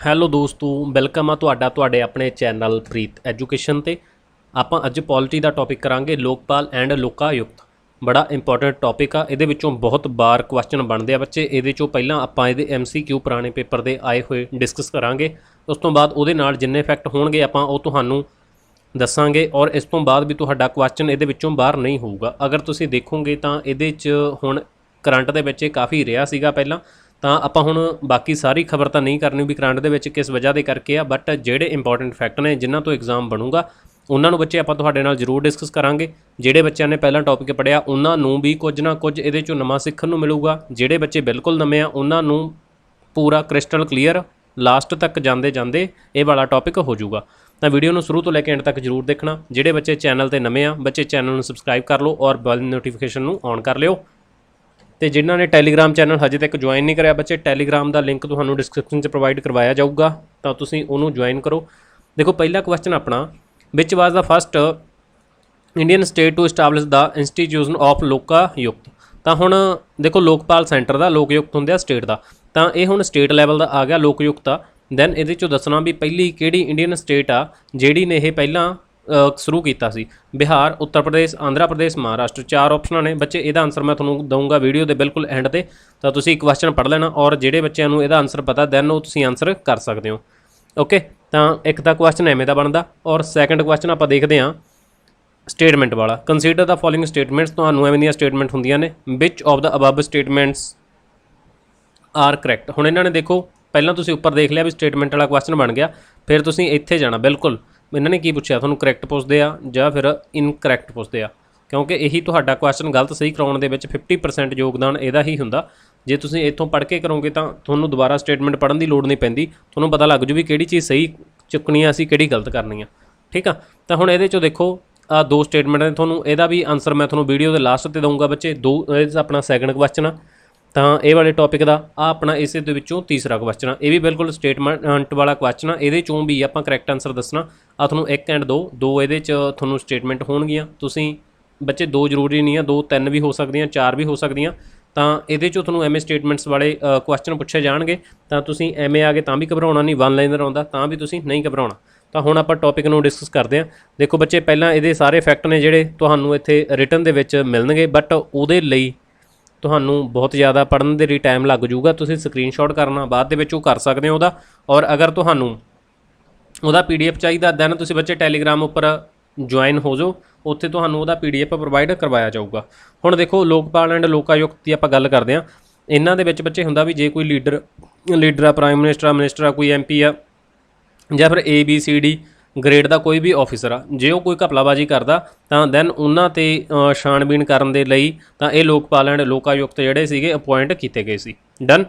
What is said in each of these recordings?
Hello ਦੋਸਤੋ, welcome ਆ ਤੁਹਾਡਾ ਤੁਹਾਡੇ ਆਪਣੇ ਚੈਨਲ ਪ੍ਰੀਤ ਐਜੂਕੇਸ਼ਨ ਤੇ। ਆਪਾਂ ਅੱਜ ਪੋਲਿਟੀ ਦਾ ਟੌਪਿਕ ਕਰਾਂਗੇ, ਲੋਕਪਾਲ ਐਂਡ ਲੋਕਾਯੁਕਤ। ਬੜਾ ਇੰਪੋਰਟੈਂਟ ਟੌਪਿਕ ਆ, ਇਹਦੇ ਵਿੱਚੋਂ ਬਹੁਤ ਬਾਰ ਕੁਐਸਚਨ ਬਣਦੇ ਆ ਬੱਚੇ। ਇਹਦੇ ਚੋਂ ਪਹਿਲਾਂ ਆਪਾਂ ਇਹਦੇ MCQ ਪੁਰਾਣੇ ਪੇਪਰ ਦੇ ਆਏ ਹੋਏ ਡਿਸਕਸ ਕਰਾਂਗੇ। ਉਸ ਤੋਂ ਬਾਅਦ ਉਹਦੇ ਨਾਲ ਜਿੰਨੇ ਫੈਕਟ ਹੋਣਗੇ ਆਪਾਂ ਉਹ ਤੁਹਾਨੂੰ ਦੱਸਾਂਗੇ, ਔਰ ਇਸ ਤੋਂ ਬਾਅਦ ਵੀ ਤੁਹਾਡਾ ਕੁਐਸਚਨ ਇਹਦੇ ਵਿੱਚੋਂ ਬਾਹਰ ਨਹੀਂ ਹੋਊਗਾ। ਅਗਰ ਤੁਸੀਂ ਦੇਖੋਗੇ ਤਾਂ ਇਹਦੇ 'ਚ ਹੁਣ ਕਰੰਟ ਦੇ ਵਿੱਚ ਇਹ ਕਾਫੀ ਰਿਹਾ ਸੀਗਾ ਪਹਿਲਾਂ, ਤਾਂ ਆਪਾਂ ਹੁਣ ਬਾਕੀ ਸਾਰੀ ਖਬਰ ਤਾਂ ਨਹੀਂ ਕਰਨੀ ਵੀ ਕਰੰਟ ਦੇ ਵਿੱਚ ਕਿਸ ਵਜ੍ਹਾ ਦੇ ਕਰਕੇ ਆ, ਬਟ ਜਿਹੜੇ ਇੰਪੋਰਟੈਂਟ ਫੈਕਟ ਨੇ ਜਿਨ੍ਹਾਂ ਤੋਂ ਐਗਜ਼ਾਮ ਬਣੂਗਾ ਉਹਨਾਂ ਨੂੰ ਬੱਚੇ ਆਪਾਂ ਤੁਹਾਡੇ ਨਾਲ ਜ਼ਰੂਰ ਡਿਸਕਸ ਕਰਾਂਗੇ। ਜਿਹੜੇ ਬੱਚਿਆਂ ਨੇ ਪਹਿਲਾਂ ਟੌਪਿਕ ਪੜ੍ਹਿਆ ਉਹਨਾਂ ਨੂੰ ਵੀ ਕੁਝ ਨਾ ਕੁਝ ਇਹਦੇ 'ਚੋਂ ਨਵਾਂ ਸਿੱਖਣ ਨੂੰ ਮਿਲੂਗਾ। ਜਿਹੜੇ ਬੱਚੇ ਬਿਲਕੁਲ ਨਵੇਂ ਆ ਉਹਨਾਂ ਨੂੰ ਪੂਰਾ ਕ੍ਰਿਸਟਲ ਕਲੀਅਰ ਲਾਸਟ ਤੱਕ ਜਾਂਦੇ ਜਾਂਦੇ ਇਹ ਵਾਲਾ ਟੌਪਿਕ ਹੋ ਜਾਊਗਾ। ਤਾਂ ਵੀਡੀਓ ਨੂੰ ਸ਼ੁਰੂ ਤੋਂ ਲੈ ਕੇ ਐਂਡ ਤੱਕ ਜ਼ਰੂਰ ਦੇਖਣਾ। ਜਿਹੜੇ ਬੱਚੇ ਚੈਨਲ ਤੇ ਨਵੇਂ ਆ ਬੱਚੇ ਚੈਨਲ ਨੂੰ ਸਬਸਕ੍ਰਾਈਬ ਕਰ ਲਓ ਔਰ ਬੈਲ ਨੋਟੀਫਿਕੇਸ਼ਨ ਨੂੰ ਔਨ ਕਰ ਲਿਓ। ਤੇ ਜਿਨ੍ਹਾਂ ਨੇ ਟੈਲੀਗ੍ਰਾਮ ਚੈਨਲ ਹਜੇ ਤੱਕ ਜੁਆਇਨ ਨਹੀਂ ਕਰਿਆ ਬੱਚੇ, ਟੈਲੀਗ੍ਰਾਮ ਦਾ ਲਿੰਕ ਤੁਹਾਨੂੰ ਡਿਸਕ੍ਰਿਪਸ਼ਨ 'ਚ ਪ੍ਰੋਵਾਈਡ ਕਰਵਾਇਆ ਜਾਊਗਾ, ਤਾਂ ਤੁਸੀਂ ਉਹਨੂੰ ਜੁਆਇਨ ਕਰੋ। ਦੇਖੋ ਪਹਿਲਾ ਕੁਐਸਚਨ ਆਪਣਾ, which was the first Indian state to establish the institution of Lokayukta. ਤਾਂ ਹੁਣ ਦੇਖੋ ਲੋਕਪਾਲ ਸੈਂਟਰ ਦਾ, ਲੋਕਯੁਕਤ ਹੁੰਦੇ ਆ ਸਟੇਟ ਦਾ, ਤਾਂ ਇਹ ਹੁਣ ਸਟੇਟ ਲੈਵਲ ਦਾ ਆ ਗਿਆ ਲੋਕਯੁਕਤ ਆ। ਦੈਨ ਇਹਦੇ 'ਚੋਂ ਦੱਸਣਾ ਵੀ ਪਹਿਲੀ ਕਿਹੜੀ ਇੰਡੀਅਨ ਸਟੇਟ ਆ ਜਿਹੜੀ ਨੇ ਇਹ ਪਹਿਲਾਂ ਸ਼ੁਰੂ ਕੀਤਾ ਸੀ। ਬਿਹਾਰ, ਉੱਤਰ ਪ੍ਰਦੇਸ਼, ਆਂਧਰਾ ਪ੍ਰਦੇਸ਼, ਮਹਾਰਾਸ਼ਟਰ। 4 ਆਪਸ਼ਨਾਂ ਨੇ ਬੱਚੇ। ਇਹਦਾ ਆਨਸਰ ਮੈਂ ਤੁਹਾਨੂੰ ਦਊਂਗਾ ਵੀਡੀਓ ਦੇ ਬਿਲਕੁਲ ਐਂਡ ਤੇ, ਤਾਂ ਤੁਸੀਂ ਕੁਐਸਚਨ ਪੜ੍ਹ ਲੈਣਾ ਔਰ ਜਿਹੜੇ ਬੱਚਿਆਂ ਨੂੰ ਇਹਦਾ ਆਨਸਰ ਪਤਾ ਦੈਨ ਉਹ ਤੁਸੀਂ ਆਨਸਰ ਕਰ ਸਕਦੇ ਹੋ। ਓਕੇ, ਤਾਂ ਇੱਕ ਤਾਂ ਕੁਐਸਚਨ ਐਵੇਂ ਦਾ ਬਣਦਾ। ਔਰ ਸੈਕੰਡ ਕੁਐਸਚਨ ਆਪਾਂ ਦੇਖਦੇ ਹਾਂ ਸਟੇਟਮੈਂਟ ਵਾਲਾ। Consider the following statements. ਤੁਹਾਨੂੰ ਐਵੇਂ ਦੀਆਂ ਸਟੇਟਮੈਂਟ ਹੁੰਦੀਆਂ ਨੇ, which of the above statements are correct. ਹੁਣ ਇਹਨਾਂ ਨੇ ਦੇਖੋ ਪਹਿਲਾਂ ਤੁਸੀਂ ਉੱਪਰ ਦੇਖ ਲਿਆ ਵੀ ਸਟੇਟਮੈਂਟ ਵਾਲਾ ਕੁਐਸਚਨ ਬਣ ਗਿਆ, ਫਿਰ ਤੁਸੀਂ ਇੱਥੇ ਜਾਣਾ। ਬਿਲਕੁਲ ਇਹਨਾਂ ਨੇ ਕੀ ਪੁੱਛਿਆ ਤੁਹਾਨੂੰ, ਕਰੈਕਟ ਪੁੱਛਦੇ ਆ ਜਾਂ ਫਿਰ ਇਨਕਰੈਕਟ ਪੁੱਛਦੇ ਆ, ਕਿਉਂਕਿ ਇਹੀ ਤੁਹਾਡਾ ਕੁਐਸਚਨ ਗਲਤ ਸਹੀ ਕਰਾਉਣ ਦੇ ਵਿੱਚ 50% ਯੋਗਦਾਨ ਇਹਦਾ ਹੀ ਹੁੰਦਾ। ਜੇ ਤੁਸੀਂ ਇੱਥੋਂ ਪੜ੍ਹ ਕੇ ਕਰੋਗੇ ਤਾਂ ਤੁਹਾਨੂੰ ਦੁਬਾਰਾ ਸਟੇਟਮੈਂਟ ਪੜ੍ਹਨ ਦੀ ਲੋੜ ਨਹੀਂ ਪੈਂਦੀ, ਤੁਹਾਨੂੰ ਪਤਾ ਲੱਗ ਜੂ ਵੀ ਕਿਹੜੀ ਚੀਜ਼ ਸਹੀ ਚੁੱਕਣੀ ਆ, ਅਸੀਂ ਕਿਹੜੀ ਗਲਤ ਕਰਨੀ ਆ। ਠੀਕ ਆ, ਤਾਂ ਹੁਣ ਇਹਦੇ 'ਚੋਂ ਦੇਖੋ ਆ 2 ਸਟੇਟਮੈਂਟ ਨੇ, ਤੁਹਾਨੂੰ ਇਹਦਾ ਵੀ ਆਨਸਰ ਮੈਂ ਤੁਹਾਨੂੰ ਵੀਡੀਓ ਦੇ ਲਾਸਟ 'ਤੇ ਦਊਂਗਾ ਬੱਚੇ। ਇਹ ਆਪਣਾ ਸੈਕੰਡ ਕੁਐਸਚਨ ਆ, ਤਾਂ ਇਹ ਵਾਲੇ ਟੌਪਿਕ ਦਾ ਆ ਆਪਣਾ ਇਸੇ ਦੇ ਵਿੱਚੋਂ ਤੀਸਰਾ ਕੁਐਸਚਨ ਆ। ਇਹ ਵੀ ਬਿਲਕੁਲ ਸਟੇਟਮੈਂਟ ਵਾਲਾ ਕੁਐਸਚਨ ਆ, ਇਹਦੇ 'ਚੋਂ ਵੀ ਆਪਾਂ ਕਰੈਕਟ ਆਨਸਰ ਦੱਸਣਾ ਆ। ਤੁਹਾਨੂੰ 1 ਐਂਡ 2 ਇਹਦੇ 'ਚ ਤੁਹਾਨੂੰ ਸਟੇਟਮੈਂਟ ਹੋਣਗੀਆਂ। ਤੁਸੀਂ ਬੱਚੇ 2 ਜ਼ਰੂਰੀ ਨਹੀਂ ਆ, 2 3 ਵੀ ਹੋ ਸਕਦੀਆਂ, 4 ਵੀ ਹੋ ਸਕਦੀਆਂ। ਤਾਂ ਇਹਦੇ 'ਚੋਂ ਤੁਹਾਨੂੰ ਐਵੇਂ ਸਟੇਟਮੈਂਟਸ ਵਾਲੇ ਕੁਐਸਚਨ ਪੁੱਛੇ ਜਾਣਗੇ, ਤਾਂ ਤੁਸੀਂ ਐਵੇਂ ਆ ਕੇ ਤਾਂ ਵੀ ਘਬਰਾਉਣਾ ਨਹੀਂ, 1 ਲਾਈਨਰ ਆਉਂਦਾ ਤਾਂ ਵੀ ਤੁਸੀਂ ਨਹੀਂ ਘਬਰਾਉਣਾ। ਤਾਂ ਹੁਣ ਆਪਾਂ ਟੌਪਿਕ ਨੂੰ ਡਿਸਕਸ ਕਰਦੇ ਹਾਂ। ਦੇਖੋ ਬੱਚੇ ਪਹਿਲਾਂ ਇਹਦੇ ਸਾਰੇ ਫੈਕਟ ਨੇ ਜਿਹੜੇ ਤੁਹਾਨੂੰ ਇੱਥੇ ਰਿਟਨ ਦੇ ਵਿੱਚ ਮਿਲਣਗੇ, ਬਟ ਉਹਦੇ ਲਈ ਤੁਹਾਨੂੰ ਬਹੁਤ ਜ਼ਿਆਦਾ ਪੜ੍ਹਨ ਦੇ ਲਈ ਟਾਈਮ ਲੱਗ ਜੂਗਾ। ਤੁਸੀਂ ਸਕਰੀਨਸ਼ਾਟ ਕਰਨਾ ਬਾਅਦ ਦੇ ਵਿੱਚ ਉਹ ਕਰ ਸਕਦੇ ਹੋ ਉਹਦਾ। ਔਰ ਅਗਰ ਤੁਹਾਨੂੰ ਉਹਦਾ PDF ਚਾਹੀਦਾ ਦੈਨ ਤੁਸੀਂ ਬੱਚੇ ਟੈਲੀਗ੍ਰਾਮ ਉੱਪਰ ਜੁਆਇਨ ਹੋ ਜਾਓ, ਉੱਥੇ ਤੁਹਾਨੂੰ ਉਹਦਾ PDF ਪ੍ਰੋਵਾਈਡ ਕਰਵਾਇਆ ਜਾਊਗਾ। ਹੁਣ ਦੇਖੋ ਲੋਕਪਾਲ ਐਂਡ ਲੋਕਾਯੁਕਤ ਦੀ ਆਪਾਂ ਗੱਲ ਕਰਦੇ ਹਾਂ। ਇਹਨਾਂ ਦੇ ਵਿੱਚ ਬੱਚੇ ਹੁੰਦਾ ਵੀ ਜੇ ਕੋਈ ਲੀਡਰ ਆ, ਪ੍ਰਾਈਮ ਮਿਨਿਸਟਰ ਆ, ਮਿਨਿਸਟਰ ਆ, ਕੋਈ MP ਆ, ਜਾਂ ਫਿਰ ABCD ਗ੍ਰੇਡ ਦਾ ਕੋਈ ਵੀ ਆਫਿਸਰ ਆ, ਜੇ ਉਹ ਕੋਈ ਘਪਲਾਬਾਜੀ ਕਰਦਾ ਤਾਂ ਦੈਨ ਉਹਨਾਂ 'ਤੇ ਛਾਣਬੀਣ ਕਰਨ ਦੇ ਲਈ ਤਾਂ ਇਹ ਲੋਕਪਾਲ ਐਂਡ ਲੋਕਾਯੁਕਤ ਜਿਹੜੇ ਸੀਗੇ ਅਪੁਆਇੰਟ ਕੀਤੇ ਗਏ ਸੀ। ਡਨ।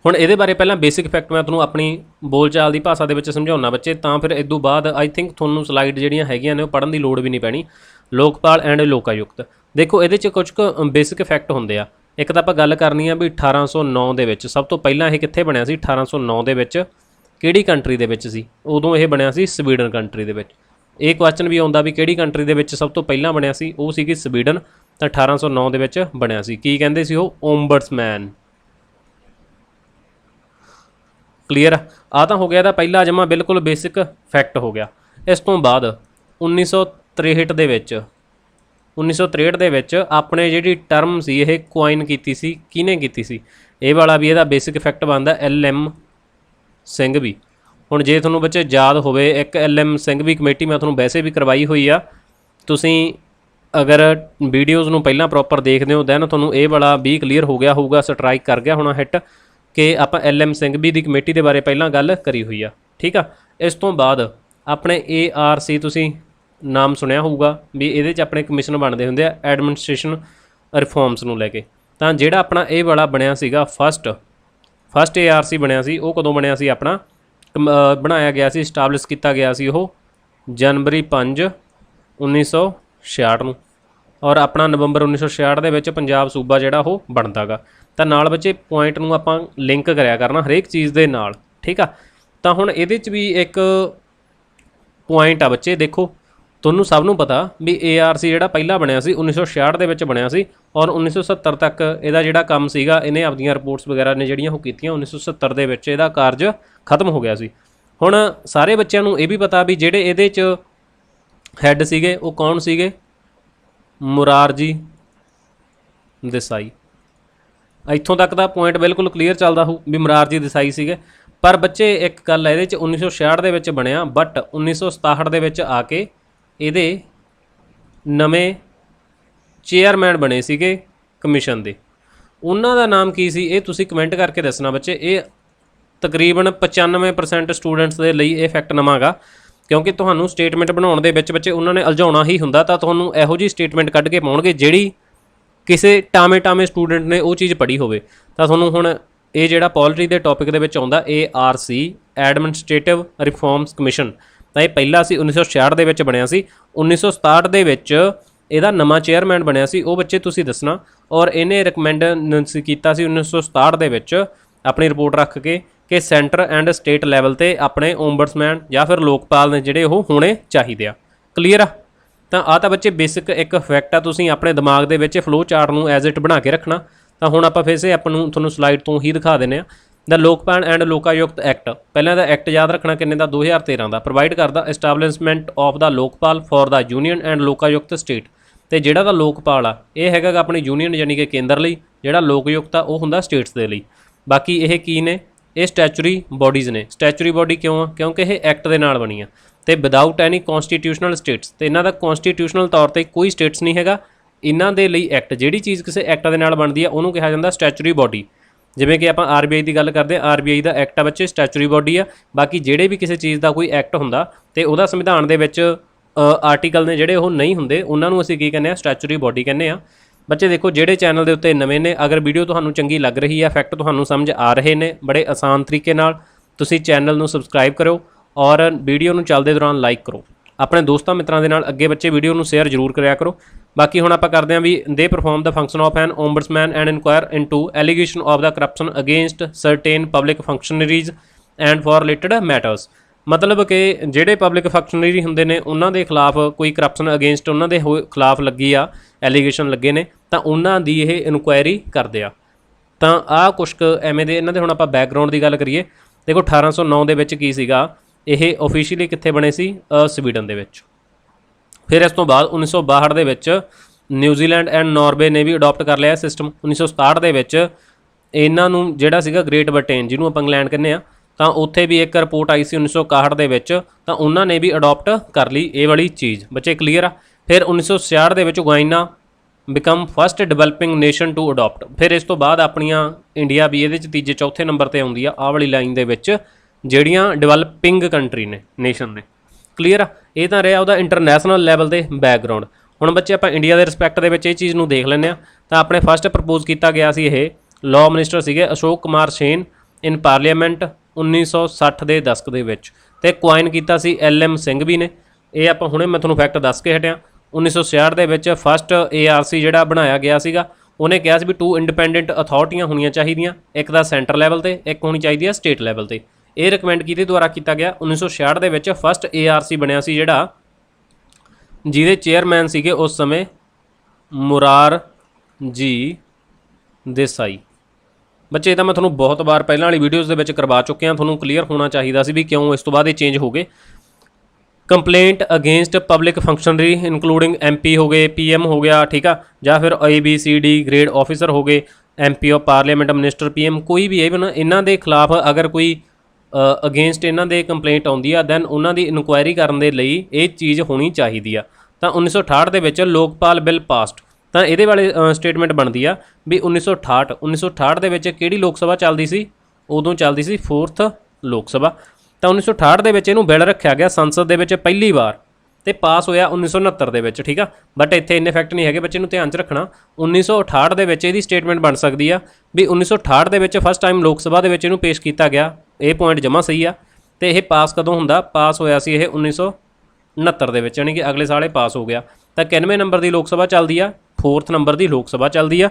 ਹੁਣ ਇਹਦੇ ਬਾਰੇ ਪਹਿਲਾਂ ਬੇਸਿਕ ਫੈਕਟ ਮੈਂ ਤੁਹਾਨੂੰ ਆਪਣੀ ਬੋਲਚਾਲ ਦੀ ਭਾਸ਼ਾ ਦੇ ਵਿੱਚ ਸਮਝਾਉਣਾ ਬੱਚੇ, ਤਾਂ ਫਿਰ ਇਸ ਤੋਂ ਬਾਅਦ ਆਈ ਥਿੰਕ ਤੁਹਾਨੂੰ ਸਲਾਈਡ ਜਿਹੜੀਆਂ ਹੈਗੀਆਂ ਨੇ ਉਹ ਪੜ੍ਹਨ ਦੀ ਲੋੜ ਵੀ ਨਹੀਂ ਪੈਣੀ। ਲੋਕਪਾਲ ਐਂਡ ਲੋਕਾਯੁਕਤ ਦੇਖੋ ਇਹਦੇ 'ਚ ਕੁਝ ਕੁ ਬੇਸਿਕ ਫੈਕਟ ਹੁੰਦੇ ਆ। ਇੱਕ ਤਾਂ ਆਪਾਂ ਗੱਲ ਕਰਨੀ ਆ ਵੀ 1809 ਦੇ ਵਿੱਚ ਸਭ ਤੋਂ ਪਹਿਲਾਂ ਇਹ ਕਿੱਥੇ ਬਣਿਆ ਸੀ। 1809 ਦੇ ਵਿੱਚ ਕਿਹੜੀ ਕੰਟਰੀ ਦੇ ਵਿੱਚ ਸੀ? ਉਦੋਂ ਇਹ ਬਣਿਆ ਸੀ ਸਵੀਡਨ ਕੰਟਰੀ ਦੇ ਵਿੱਚ। ਇਹ ਕੁਐਸਚਨ ਵੀ ਆਉਂਦਾ ਵੀ ਕਿਹੜੀ ਕੰਟਰੀ ਦੇ ਵਿੱਚ ਸਭ ਤੋਂ ਪਹਿਲਾਂ ਬਣਿਆ ਸੀ, ਉਹ ਸੀਗੀ ਸਵੀਡਨ। ਤਾਂ 1809 ਦੇ ਵਿੱਚ ਬਣਿਆ ਸੀ। ਕੀ ਕਹਿੰਦੇ ਸੀ ਉਹ? ਓਮਬਡਸਮੈਨ। ਕਲੀਅਰ ਆ ਤਾਂ ਹੋ ਗਿਆ ਇਹਦਾ ਪਹਿਲਾ ਜਮਾ ਬਿਲਕੁਲ ਬੇਸਿਕ ਫੈਕਟ ਹੋ ਗਿਆ। ਇਸ ਤੋਂ ਬਾਅਦ 1963 ਦੇ ਵਿੱਚ ਆਪਣੇ ਜਿਹੜੀ ਟਰਮ ਸੀ ਇਹ ਕੁਆਇਨ ਕੀਤੀ ਸੀ, ਕਿਹਨੇ ਕੀਤੀ ਸੀ? ਇਹ ਵਾਲਾ ਵੀ ਇਹਦਾ ਬੇਸਿਕ ਫੈਕਟ ਬਣਦਾ LM ਸਿੰਘਵੀ। ਹੁਣ ਜੇ ਤੁਹਾਨੂੰ ਬੱਚੇ ਯਾਦ ਹੋਵੇ, ਇੱਕ LM ਸਿੰਘਵੀ ਕਮੇਟੀ ਮੈਂ ਤੁਹਾਨੂੰ ਵੈਸੇ ਵੀ ਕਰਵਾਈ ਹੋਈ ਆ। ਤੁਸੀਂ ਅਗਰ ਵੀਡੀਓਜ਼ ਨੂੰ ਪਹਿਲਾਂ ਪ੍ਰੋਪਰ ਦੇਖਦੇ ਹੋ ਦੈਨ ਤੁਹਾਨੂੰ ਇਹ ਵਾਲਾ ਵੀ ਕਲੀਅਰ ਹੋ ਗਿਆ ਹੋਊਗਾ, ਸਟਰਾਈਕ ਕਰ ਗਿਆ ਹੋਣਾ ਹਿੱਟ, ਕਿ ਆਪਾਂ LM ਸਿੰਘਵੀ ਦੀ ਕਮੇਟੀ ਦੇ ਬਾਰੇ ਪਹਿਲਾਂ ਗੱਲ ਕਰੀ ਹੋਈ ਆ। ਠੀਕ ਆ, ਇਸ ਤੋਂ ਬਾਅਦ ਆਪਣੇ ARC ਤੁਸੀਂ ਨਾਮ ਸੁਣਿਆ ਹੋਊਗਾ ਵੀ ਇਹਦੇ 'ਚ ਆਪਣੇ ਕਮਿਸ਼ਨ ਬਣਦੇ ਹੁੰਦੇ ਆ ਐਡਮਿਨਿਸਟ੍ਰੇਸ਼ਨ ਰਿਫੋਰਮਸ ਨੂੰ ਲੈ ਕੇ। ਤਾਂ ਜਿਹੜਾ ਆਪਣਾ ਇਹ ਵਾਲਾ ਬਣਿਆ ਸੀਗਾ ਫਸਟ ARC ਬਣਿਆ ਸੀ, ਉਹ ਕਦੋਂ ਬਣਿਆ ਸੀ? ਆਪਣਾ ਬਣਾਇਆ ਗਿਆ ਸੀ, ਇਸਟੈਬਲਿਸ਼ ਕੀਤਾ ਗਿਆ ਸੀ ਉਹ ਜਨਵਰੀ 5, 1966 ਨੂੰ। ਔਰ ਆਪਣਾ ਨਵੰਬਰ 1966 ਦੇ ਵਿੱਚ ਪੰਜਾਬ ਸੂਬਾ ਜਿਹੜਾ ਉਹ ਬਣਦਾ ਗਾ। ਤਾਂ ਨਾਲ ਬੱਚੇ ਪੁਆਇੰਟ ਨੂੰ ਆਪਾਂ ਲਿੰਕ ਕਰਿਆ ਕਰਨਾ ਹਰੇਕ ਚੀਜ਼ ਦੇ ਨਾਲ। ਠੀਕ ਆ, ਤਾਂ ਹੁਣ ਇਹਦੇ 'ਚ ਵੀ ਇੱਕ ਪੁਆਇੰਟ ਆ ਬੱਚੇ ਦੇਖੋ, ਤੁਹਾਨੂੰ ਸਭ ਨੂੰ ਪਤਾ ਵੀ ARC ਜਿਹੜਾ ਪਹਿਲਾਂ ਬਣਿਆ ਸੀ 1966 ਦੇ ਵਿੱਚ ਬਣਿਆ ਸੀ ਔਰ 1970 ਤੱਕ ਇਹਦਾ ਜਿਹੜਾ ਕੰਮ ਸੀਗਾ ਇਹਨੇ ਆਪਣੀਆਂ ਰਿਪੋਰਟਸ ਵਗੈਰਾ ਨੇ ਜਿਹੜੀਆਂ ਉਹ ਕੀਤੀਆਂ 1970 ਦੇ ਵਿੱਚ ਇਹਦਾ ਕਾਰਜ ਖਤਮ ਹੋ ਗਿਆ ਸੀ। ਹੁਣ ਸਾਰੇ ਬੱਚਿਆਂ ਨੂੰ ਇਹ ਵੀ ਪਤਾ ਵੀ ਜਿਹੜੇ ਇਹਦੇ 'ਚ ਹੈੱਡ ਸੀਗੇ ਉਹ ਕੌਣ ਸੀਗੇ, ਮੁਰਾਰਜੀ ਦੇਸਾਈ। ਇੱਥੋਂ ਤੱਕ ਦਾ ਪੁਆਇੰਟ ਬਿਲਕੁਲ ਕਲੀਅਰ ਚੱਲਦਾ ਹੋ ਵੀ ਮੁਰਾਰਜੀ ਦੇਸਾਈ ਸੀਗੇ। ਪਰ ਬੱਚੇ ਇੱਕ ਗੱਲ ਹੈ ਇਹਦੇ 'ਚ 1966 ਦੇ ਵਿੱਚ ਬਣਿਆ ਬਟ 1967 ਦੇ ਵਿੱਚ ਆ ਕੇ ਇਹਦੇ ਨਵੇਂ ਚੇਅਰਮੈਨ ਬਣੇ ਸੀਗੇ ਕਮਿਸ਼ਨ ਦੇ। ਉਹਨਾਂ ਦਾ ਨਾਮ ਕੀ ਸੀ ਇਹ ਤੁਸੀਂ ਕਮੈਂਟ ਕਰਕੇ ਦੱਸਣਾ ਬੱਚੇ। ਇਹ ਤਕਰੀਬਨ 95% ਸਟੂਡੈਂਟਸ ਦੇ ਲਈ ਇਹ ਫੈਕਟ ਨਵਾਂ ਗਾ, ਕਿਉਂਕਿ ਤੁਹਾਨੂੰ ਸਟੇਟਮੈਂਟ ਬਣਾਉਣ ਦੇ ਵਿੱਚ ਬੱਚੇ ਉਹਨਾਂ ਨੇ ਉਲਝਾਉਣਾ ਹੀ ਹੁੰਦਾ, ਤਾਂ ਤੁਹਾਨੂੰ ਇਹੋ ਜਿਹੀ ਸਟੇਟਮੈਂਟ ਕੱਢ ਕੇ ਪਾਉਣਗੇ ਜਿਹੜੀ ਕਿਸੇ ਟਾਵੇਂ ਸਟੂਡੈਂਟ ਨੇ ਉਹ ਚੀਜ਼ ਪੜ੍ਹੀ ਹੋਵੇ। ਤਾਂ ਤੁਹਾਨੂੰ ਹੁਣ ਇਹ ਜਿਹੜਾ ਪੋਲਿਟੀ ਦੇ ਟੌਪਿਕ ਦੇ ਵਿੱਚ ਆਉਂਦਾ ARC ਐਡਮਿਨਿਸਟ੍ਰੇਟਿਵ ਰਿਫਾਰਮਸ ਕਮਿਸ਼ਨ, ਤਾਂ ਇਹ ਪਹਿਲਾ ਸੀ 1966 ਦੇ ਵਿੱਚ ਬਣਿਆ ਸੀ। 1967 ਦੇ ਵਿੱਚ ਇਹਦਾ ਨਵਾਂ ਚੇਅਰਮੈਨ ਬਣਿਆ ਸੀ, ਉਹ ਬੱਚੇ ਤੁਸੀਂ ਦੱਸਣਾ। ਔਰ ਇਹਨੇ ਰਿਕਮੈਂਡ ਕੀਤਾ ਸੀ 1967 ਦੇ ਵਿੱਚ ਆਪਣੀ ਰਿਪੋਰਟ ਰੱਖ ਕੇ ਕਿ ਸੈਂਟਰ ਐਂਡ ਸਟੇਟ ਲੈਵਲ ਤੇ ਆਪਣੇ ਓਮਬਡਸਮੈਨ ਜਾਂ ਫਿਰ ਲੋਕਪਾਲ ਨੇ ਜਿਹੜੇ ਉਹ ਹੋਣੇ ਚਾਹੀਦੇ ਆ। ਕਲੀਅਰ ਆ? ਤਾਂ ਆਹ ਤਾਂ ਬੱਚੇ ਬੇਸਿਕ ਇੱਕ ਫੈਕਟ ਆ, ਤੁਸੀਂ ਆਪਣੇ ਦਿਮਾਗ ਦੇ ਵਿੱਚ ਫਲੋ ਚਾਰਟ ਨੂੰ ਐਜ਼ ਇਟ ਬਣਾ ਕੇ ਰੱਖਣਾ। ਤਾਂ ਹੁਣ ਆਪਾਂ ਫਿਰ ਸੇ ਆਪਾਂ ਨੂੰ ਤੁਹਾਨੂੰ ਸਲਾਈਡ ਤੋਂ ਹੀ ਦਿਖਾ ਦਿੰਦੇ ਆ। The Lokpal and Lokayukta act, ਪਹਿਲਾਂ ਦਾ ਐਕਟ ਯਾਦ ਰੱਖਣਾ ਕਿੰਨੇ ਦਾ, 2013 ਦਾ, ਪ੍ਰੋਵਾਈਡ ਕਰਦਾ establishment of the Lokpal for the union and Lokayukta state. ਤੇ ਜਿਹੜਾ ਦਾ ਲੋਕਪਾਲ ਆ ਇਹ ਹੈਗਾ ਆਪਣੀ ਯੂਨੀਅਨ ਯਾਨੀ ਕਿ ਕੇਂਦਰ ਲਈ, ਜਿਹੜਾ ਲੋਕਯੁਕਤ ਆ ਉਹ ਹੁੰਦਾ ਸਟੇਟਸ ਦੇ ਲਈ। ਬਾਕੀ ਇਹ ਕੀ ਨੇ, ਇਹ ਸਟੈਚੂਰੀ ਬੋਡੀਜ਼ ਨੇ। ਸਟੈਚੂਰੀ ਬੋਡੀ ਕਿਉਂ ਆ? ਕਿਉਂਕਿ ਇਹ ਐਕਟ ਦੇ ਨਾਲ ਬਣੀ ਆ ਤੇ ਵਿਦਆਊਟ ਐਨੀ ਕਨਸਟੀਟਿਊਸ਼ਨਲ ਸਟੇਟਸ, ਤੇ ਇਹਨਾਂ ਦਾ ਕਨਸਟੀਟਿਊਸ਼ਨਲ ਤੌਰ ਤੇ ਕੋਈ ਸਟੇਟਸ ਨਹੀਂ ਹੈਗਾ। ਇਹਨਾਂ ਦੇ ਲਈ ਐਕਟ, ਜਿਹੜੀ ਚੀਜ਼ ਕਿਸੇ ਐਕਟ ਦੇ ਨਾਲ ਬਣਦੀ ਆ ਉਹਨੂੰ ਕਿਹਾ ਜਾਂਦਾ ਸਟੈਚੂਰੀ ਬੋਡੀ। ਜਿਵੇਂ ਕਿ ਆਪਾਂ RBI ਦੀ ਗੱਲ ਕਰਦੇ ਹਾਂ, RBI ਦਾ ਐਕਟ ਆ ਬੱਚੇ ਸਟੈਚੂਰੀ ਬੋਡੀ ਆ। ਬਾਕੀ ਜਿਹੜੇ ਵੀ ਕਿਸੇ ਚੀਜ਼ ਦਾ ਕੋਈ ਐਕਟ ਹੁੰਦਾ ਤੇ ਉਹਦਾ ਸੰਵਿਧਾਨ ਦੇ ਵਿੱਚ ਆਰਟੀਕਲ ਨੇ ਜਿਹੜੇ ਉਹ ਨਹੀਂ ਹੁੰਦੇ, ਉਹਨਾਂ ਨੂੰ ਅਸੀਂ ਕੀ ਕਹਿੰਦੇ ਆ, ਸਟੈਚੂਰੀ ਬੋਡੀ ਕਹਿੰਦੇ ਆ। ਬੱਚੇ ਦੇਖੋ ਜਿਹੜੇ ਚੈਨਲ ਦੇ ਉੱਤੇ ਨਵੇਂ ਨੇ, ਅਗਰ ਵੀਡੀਓ ਤੁਹਾਨੂੰ ਚੰਗੀ ਲੱਗ ਰਹੀ ਹੈ, ਫੈਕਟ ਤੁਹਾਨੂੰ ਸਮਝ ਆ ਰਹੇ ਨੇ ਬੜੇ ਆਸਾਨ ਤਰੀਕੇ ਨਾਲ, ਤੁਸੀਂ ਚੈਨਲ ਨੂੰ ਸਬਸਕ੍ਰਾਈਬ ਕਰੋ ਔਰ ਵੀਡੀਓ ਨੂੰ ਚੱਲਦੇ ਦੌਰਾਨ ਲਾਈਕ ਕਰੋ। ਆਪਣੇ ਦੋਸਤਾਂ ਮਿੱਤਰਾਂ ਦੇ ਨਾਲ ਅੱਗੇ ਬੱਚੇ ਵੀਡੀਓ ਨੂੰ ਸ਼ੇਅਰ ਜ਼ਰੂਰ ਕਰਿਆ ਕਰੋ। ਬਾਕੀ ਹੁਣ ਆਪਾਂ ਕਰਦੇ ਹਾਂ ਵੀ ਦੇ perform the function of an ombudsman and inquire into allegation of the corruption against certain public functionaries and for related matters. ਮਤਲਬ ਕਿ ਜਿਹੜੇ ਪਬਲਿਕ ਫੰਕਸ਼ਨਰੀ ਹੁੰਦੇ ਨੇ ਉਹਨਾਂ ਦੇ ਖਿਲਾਫ ਕੋਈ ਕਰਪਸ਼ਨ ਅਗੇਂਸਟ ਉਹਨਾਂ ਦੇ ਖਿਲਾਫ ਲੱਗੀ ਆ, ਐਲੀਗੇਸ਼ਨ ਲੱਗੇ ਨੇ, ਤਾਂ ਉਹਨਾਂ ਦੀ ਇਹ ਇਨਕੁਆਇਰੀ ਕਰਦੇ ਆ। ਤਾਂ ਆਹ ਕੁਛ ਕੁ ਐਵੇਂ ਦੇ ਇਹਨਾਂ ਦੇ ਹੁਣ ਆਪਾਂ ਬੈਕਗਰਾਊਂਡ ਦੀ ਗੱਲ ਕਰੀਏ। ਦੇਖੋ 1809 ਦੇ ਵਿੱਚ ਕੀ ਸੀਗਾ, ਇਹ ਓਫੀਸ਼ੀਅਲੀ ਕਿੱਥੇ ਬਣੇ ਸੀ, ਸਵੀਡਨ ਦੇ ਵਿੱਚ। ਫਿਰ ਇਸ ਤੋਂ ਬਾਅਦ 1962 ਦੇ ਵਿੱਚ ਨਿਊਜ਼ੀਲੈਂਡ ਐਂਡ ਨਾਰਵੇ ਨੇ ਵੀ ਅਡਾਪਟ ਕਰ ਲਿਆ ਸਿਸਟਮ। 1967 ਦੇ ਵਿੱਚ ਇਹਨਾਂ ਨੂੰ ਜਿਹੜਾ ਸੀਗਾ ਗ੍ਰੇਟ ਬ੍ਰਿਟੇਨ, ਜਿਹਨੂੰ ਆਪਾਂ ਇੰਗਲੈਂਡ ਕਹਿੰਦੇ ਆ, ਤਾਂ ਉੱਥੇ ਵੀ ਇੱਕ ਰਿਪੋਰਟ ਆਈ ਸੀ 1961 ਦੇ ਵਿੱਚ, ਤਾਂ ਉਹਨਾਂ ਨੇ ਵੀ ਅਡਾਪਟ ਕਰ ਲਈ ਇਹ ਵਾਲੀ ਚੀਜ਼। ਬੱਚੇ ਕਲੀਅਰ ਆ? ਫਿਰ 1966 ਦੇ ਵਿੱਚ Guyana become first developing nation to adopt. ਫਿਰ ਇਸ ਤੋਂ ਬਾਅਦ ਆਪਣੀਆਂ ਇੰਡੀਆ ਵੀ ਇਹਦੇ 'ਚ ਤੀਜੇ ਚੌਥੇ ਨੰਬਰ 'ਤੇ ਆਉਂਦੀ ਆ ਆਹ ਵਾਲੀ ਲਾਈਨ ਦੇ ਵਿੱਚ, ਜਿਹੜੀਆਂ ਡਿਵੈਲਪਿੰਗ ਕੰਟਰੀ ਨੇ, ਨੇਸ਼ਨ ਨੇ। ਕਲੀਅਰ ਆ? ਇਹ ਤਾਂ ਰਿਹਾ ਉਹਦਾ ਇੰਟਰਨੈਸ਼ਨਲ ਲੈਵਲ 'ਤੇ ਬੈਕਗਰਾਊਂਡ। ਹੁਣ ਬੱਚੇ ਆਪਾਂ ਇੰਡੀਆ ਦੇ ਰਿਸਪੈਕਟ ਦੇ ਵਿੱਚ ਇਹ ਚੀਜ਼ ਨੂੰ ਦੇਖ ਲੈਂਦੇ ਹਾਂ। ਤਾਂ ਆਪਣੇ ਫਸਟ ਪ੍ਰਪੋਜ਼ ਕੀਤਾ ਗਿਆ ਸੀ, ਇਹ ਲਾਅ ਮਿਨਿਸਟਰ ਸੀਗੇ ਅਸ਼ੋਕ ਕੁਮਾਰ ਸੇਨ ਇਨ ਪਾਰਲੀਮੈਂਟ 1960 ਦੇ ਦਸ਼ਕ ਦੇ ਵਿੱਚ, ਤੇ ਕੁਆਇਨ ਕੀਤਾ ਸੀ LM ਸਿੰਘਵੀ ਨੇ। ਇਹ ਆਪਾਂ ਹੁਣੇ ਮੈਂ ਤੁਹਾਨੂੰ ਫੈਕਟ ਦੱਸ ਕੇ ਹਟਿਆ। 1966 ਦੇ ਵਿੱਚ ਫਸਟ ARC ਜਿਹੜਾ ਬਣਾਇਆ ਗਿਆ ਸੀਗਾ, ਉਹਨੇ ਕਿਹਾ ਸੀ ਵੀ 2 ਇੰਡੀਪੈਂਡੈਂਟ ਅਥਾਰਟੀਆਂ ਹੋਣੀਆਂ ਚਾਹੀਦੀਆਂ, ਇੱਕ ਦਾ ਸੈਂਟਰ ਲੈਵਲ ਤੇ, ਇੱਕ ਹੋਣੀ ਚਾਹੀਦੀ ਹੈ ਸਟੇਟ ਲੈਵਲ ਤੇ। ਇਹ ਰਿਕਮੈਂਡ ਕਿਹਦੇ ਦੁਆਰਾ ਕੀਤਾ ਗਿਆ? 1966 ਦੇ ਵਿੱਚ ਫਸਟ ARC ਬਣਿਆ ਸੀ ਜਿਹੜਾ, ਜਿਹਦੇ ਚੇਅਰਮੈਨ ਸੀਗੇ ਉਸ ਸਮੇਂ ਮੁਰਾਰਜੀ ਦੇਸਾਈ। ਬੱਚੇ ਇਹ ਤਾਂ ਮੈਂ ਤੁਹਾਨੂੰ ਬਹੁਤ ਵਾਰ ਪਹਿਲਾਂ ਵਾਲੀ ਵੀਡੀਓਜ਼ ਦੇ ਵਿੱਚ ਕਰਵਾ ਚੁੱਕਿਆ, ਤੁਹਾਨੂੰ ਕਲੀਅਰ ਹੋਣਾ ਚਾਹੀਦਾ ਸੀ ਵੀ ਕਿਉਂ ਇਸ ਤੋਂ ਬਾਅਦ ਇਹ ਚੇਂਜ ਹੋ ਗਏ। Complaint against public functionary including MP ਹੋ ਗਏ, PM ਹੋ ਗਿਆ, ਠੀਕ ਆ, ਜਾਂ ਫਿਰ ABCD ਗ੍ਰੇਡ ਆਫਿਸਰ ਹੋ ਗਏ, MP of parliament, minister, PM, ਕੋਈ ਵੀ ਇਹਨਾਂ ਦੇ ਖਿਲਾਫ ਅਗਰ ਕੋਈ ਅਗੇਂਸਟ ਇਹਨਾਂ ਦੇ ਕੰਪਲੇਂਟ ਆਉਂਦੀ ਆ, ਦੈਨ ਉਹਨਾਂ ਦੀ ਇਨਕੁਆਇਰੀ ਕਰਨ ਦੇ ਲਈ ਇਹ ਚੀਜ਼ ਹੋਣੀ ਚਾਹੀਦੀ ਆ। ਤਾਂ 1968 ਦੇ ਵਿੱਚ ਲੋਕਪਾਲ ਬਿੱਲ ਪਾਸਡ। ਤਾਂ ਇਹਦੇ ਵਾਲੇ ਸਟੇਟਮੈਂਟ ਬਣਦੀ ਆ ਵੀ 1968 ਦੇ ਵਿੱਚ ਕਿਹੜੀ ਲੋਕ ਸਭਾ ਚੱਲਦੀ ਸੀ? ਉਦੋਂ ਚੱਲਦੀ ਸੀ 4th ਲੋਕ ਸਭਾ। ਤਾਂ 1968 ਦੇ ਵਿੱਚ ਇਹਨੂੰ ਬਿੱਲ ਰੱਖਿਆ ਗਿਆ ਸੰਸਦ ਦੇ ਵਿੱਚ ਪਹਿਲੀ ਵਾਰ, ਤੇ ਪਾਸ ਹੋਇਆ 1969 ਦੇ ਵਿੱਚ, ਠੀਕ ਆ। ਬਟ ਇੱਥੇ ਇੰਨੇ ਫੈਕਟ ਨਹੀਂ ਹੈਗੇ ਬੱਚੇ ਨੂੰ ਧਿਆਨ 'ਚ ਰੱਖਣਾ। 1968 ਦੇ ਵਿੱਚ ਇਹਦੀ ਸਟੇਟਮੈਂਟ ਬਣ ਸਕਦੀ ਆ ਵੀ 1968 ਦੇ ਵਿੱਚ ਫਸਟ ਟਾਈਮ ਲੋਕ ਸਭਾ ਦੇ ਵਿੱਚ ਇਹਨੂੰ ਪੇਸ਼ ਕੀਤਾ ਗਿਆ। ਇਹ ਪੁਆਇੰਟ ਜਮ੍ਹਾਂ ਸਹੀ ਆ। ਤੇ ਇਹ ਪਾਸ ਕਦੋਂ ਹੁੰਦਾ? ਪਾਸ ਹੋਇਆ ਸੀ ਇਹ 1969 ਦੇ ਵਿੱਚ, ਯਾਨੀ ਕਿ ਅਗਲੇ ਸਾਲ ਇਹ ਪਾਸ ਹੋ ਗਿਆ। ਤਾਂ 91 ਨੰਬਰ ਦੀ ਲੋਕ ਸਭਾ ਚੱਲਦੀ ਆ, 4th ਨੰਬਰ ਦੀ ਲੋਕ ਸਭਾ ਚੱਲਦੀ ਆ।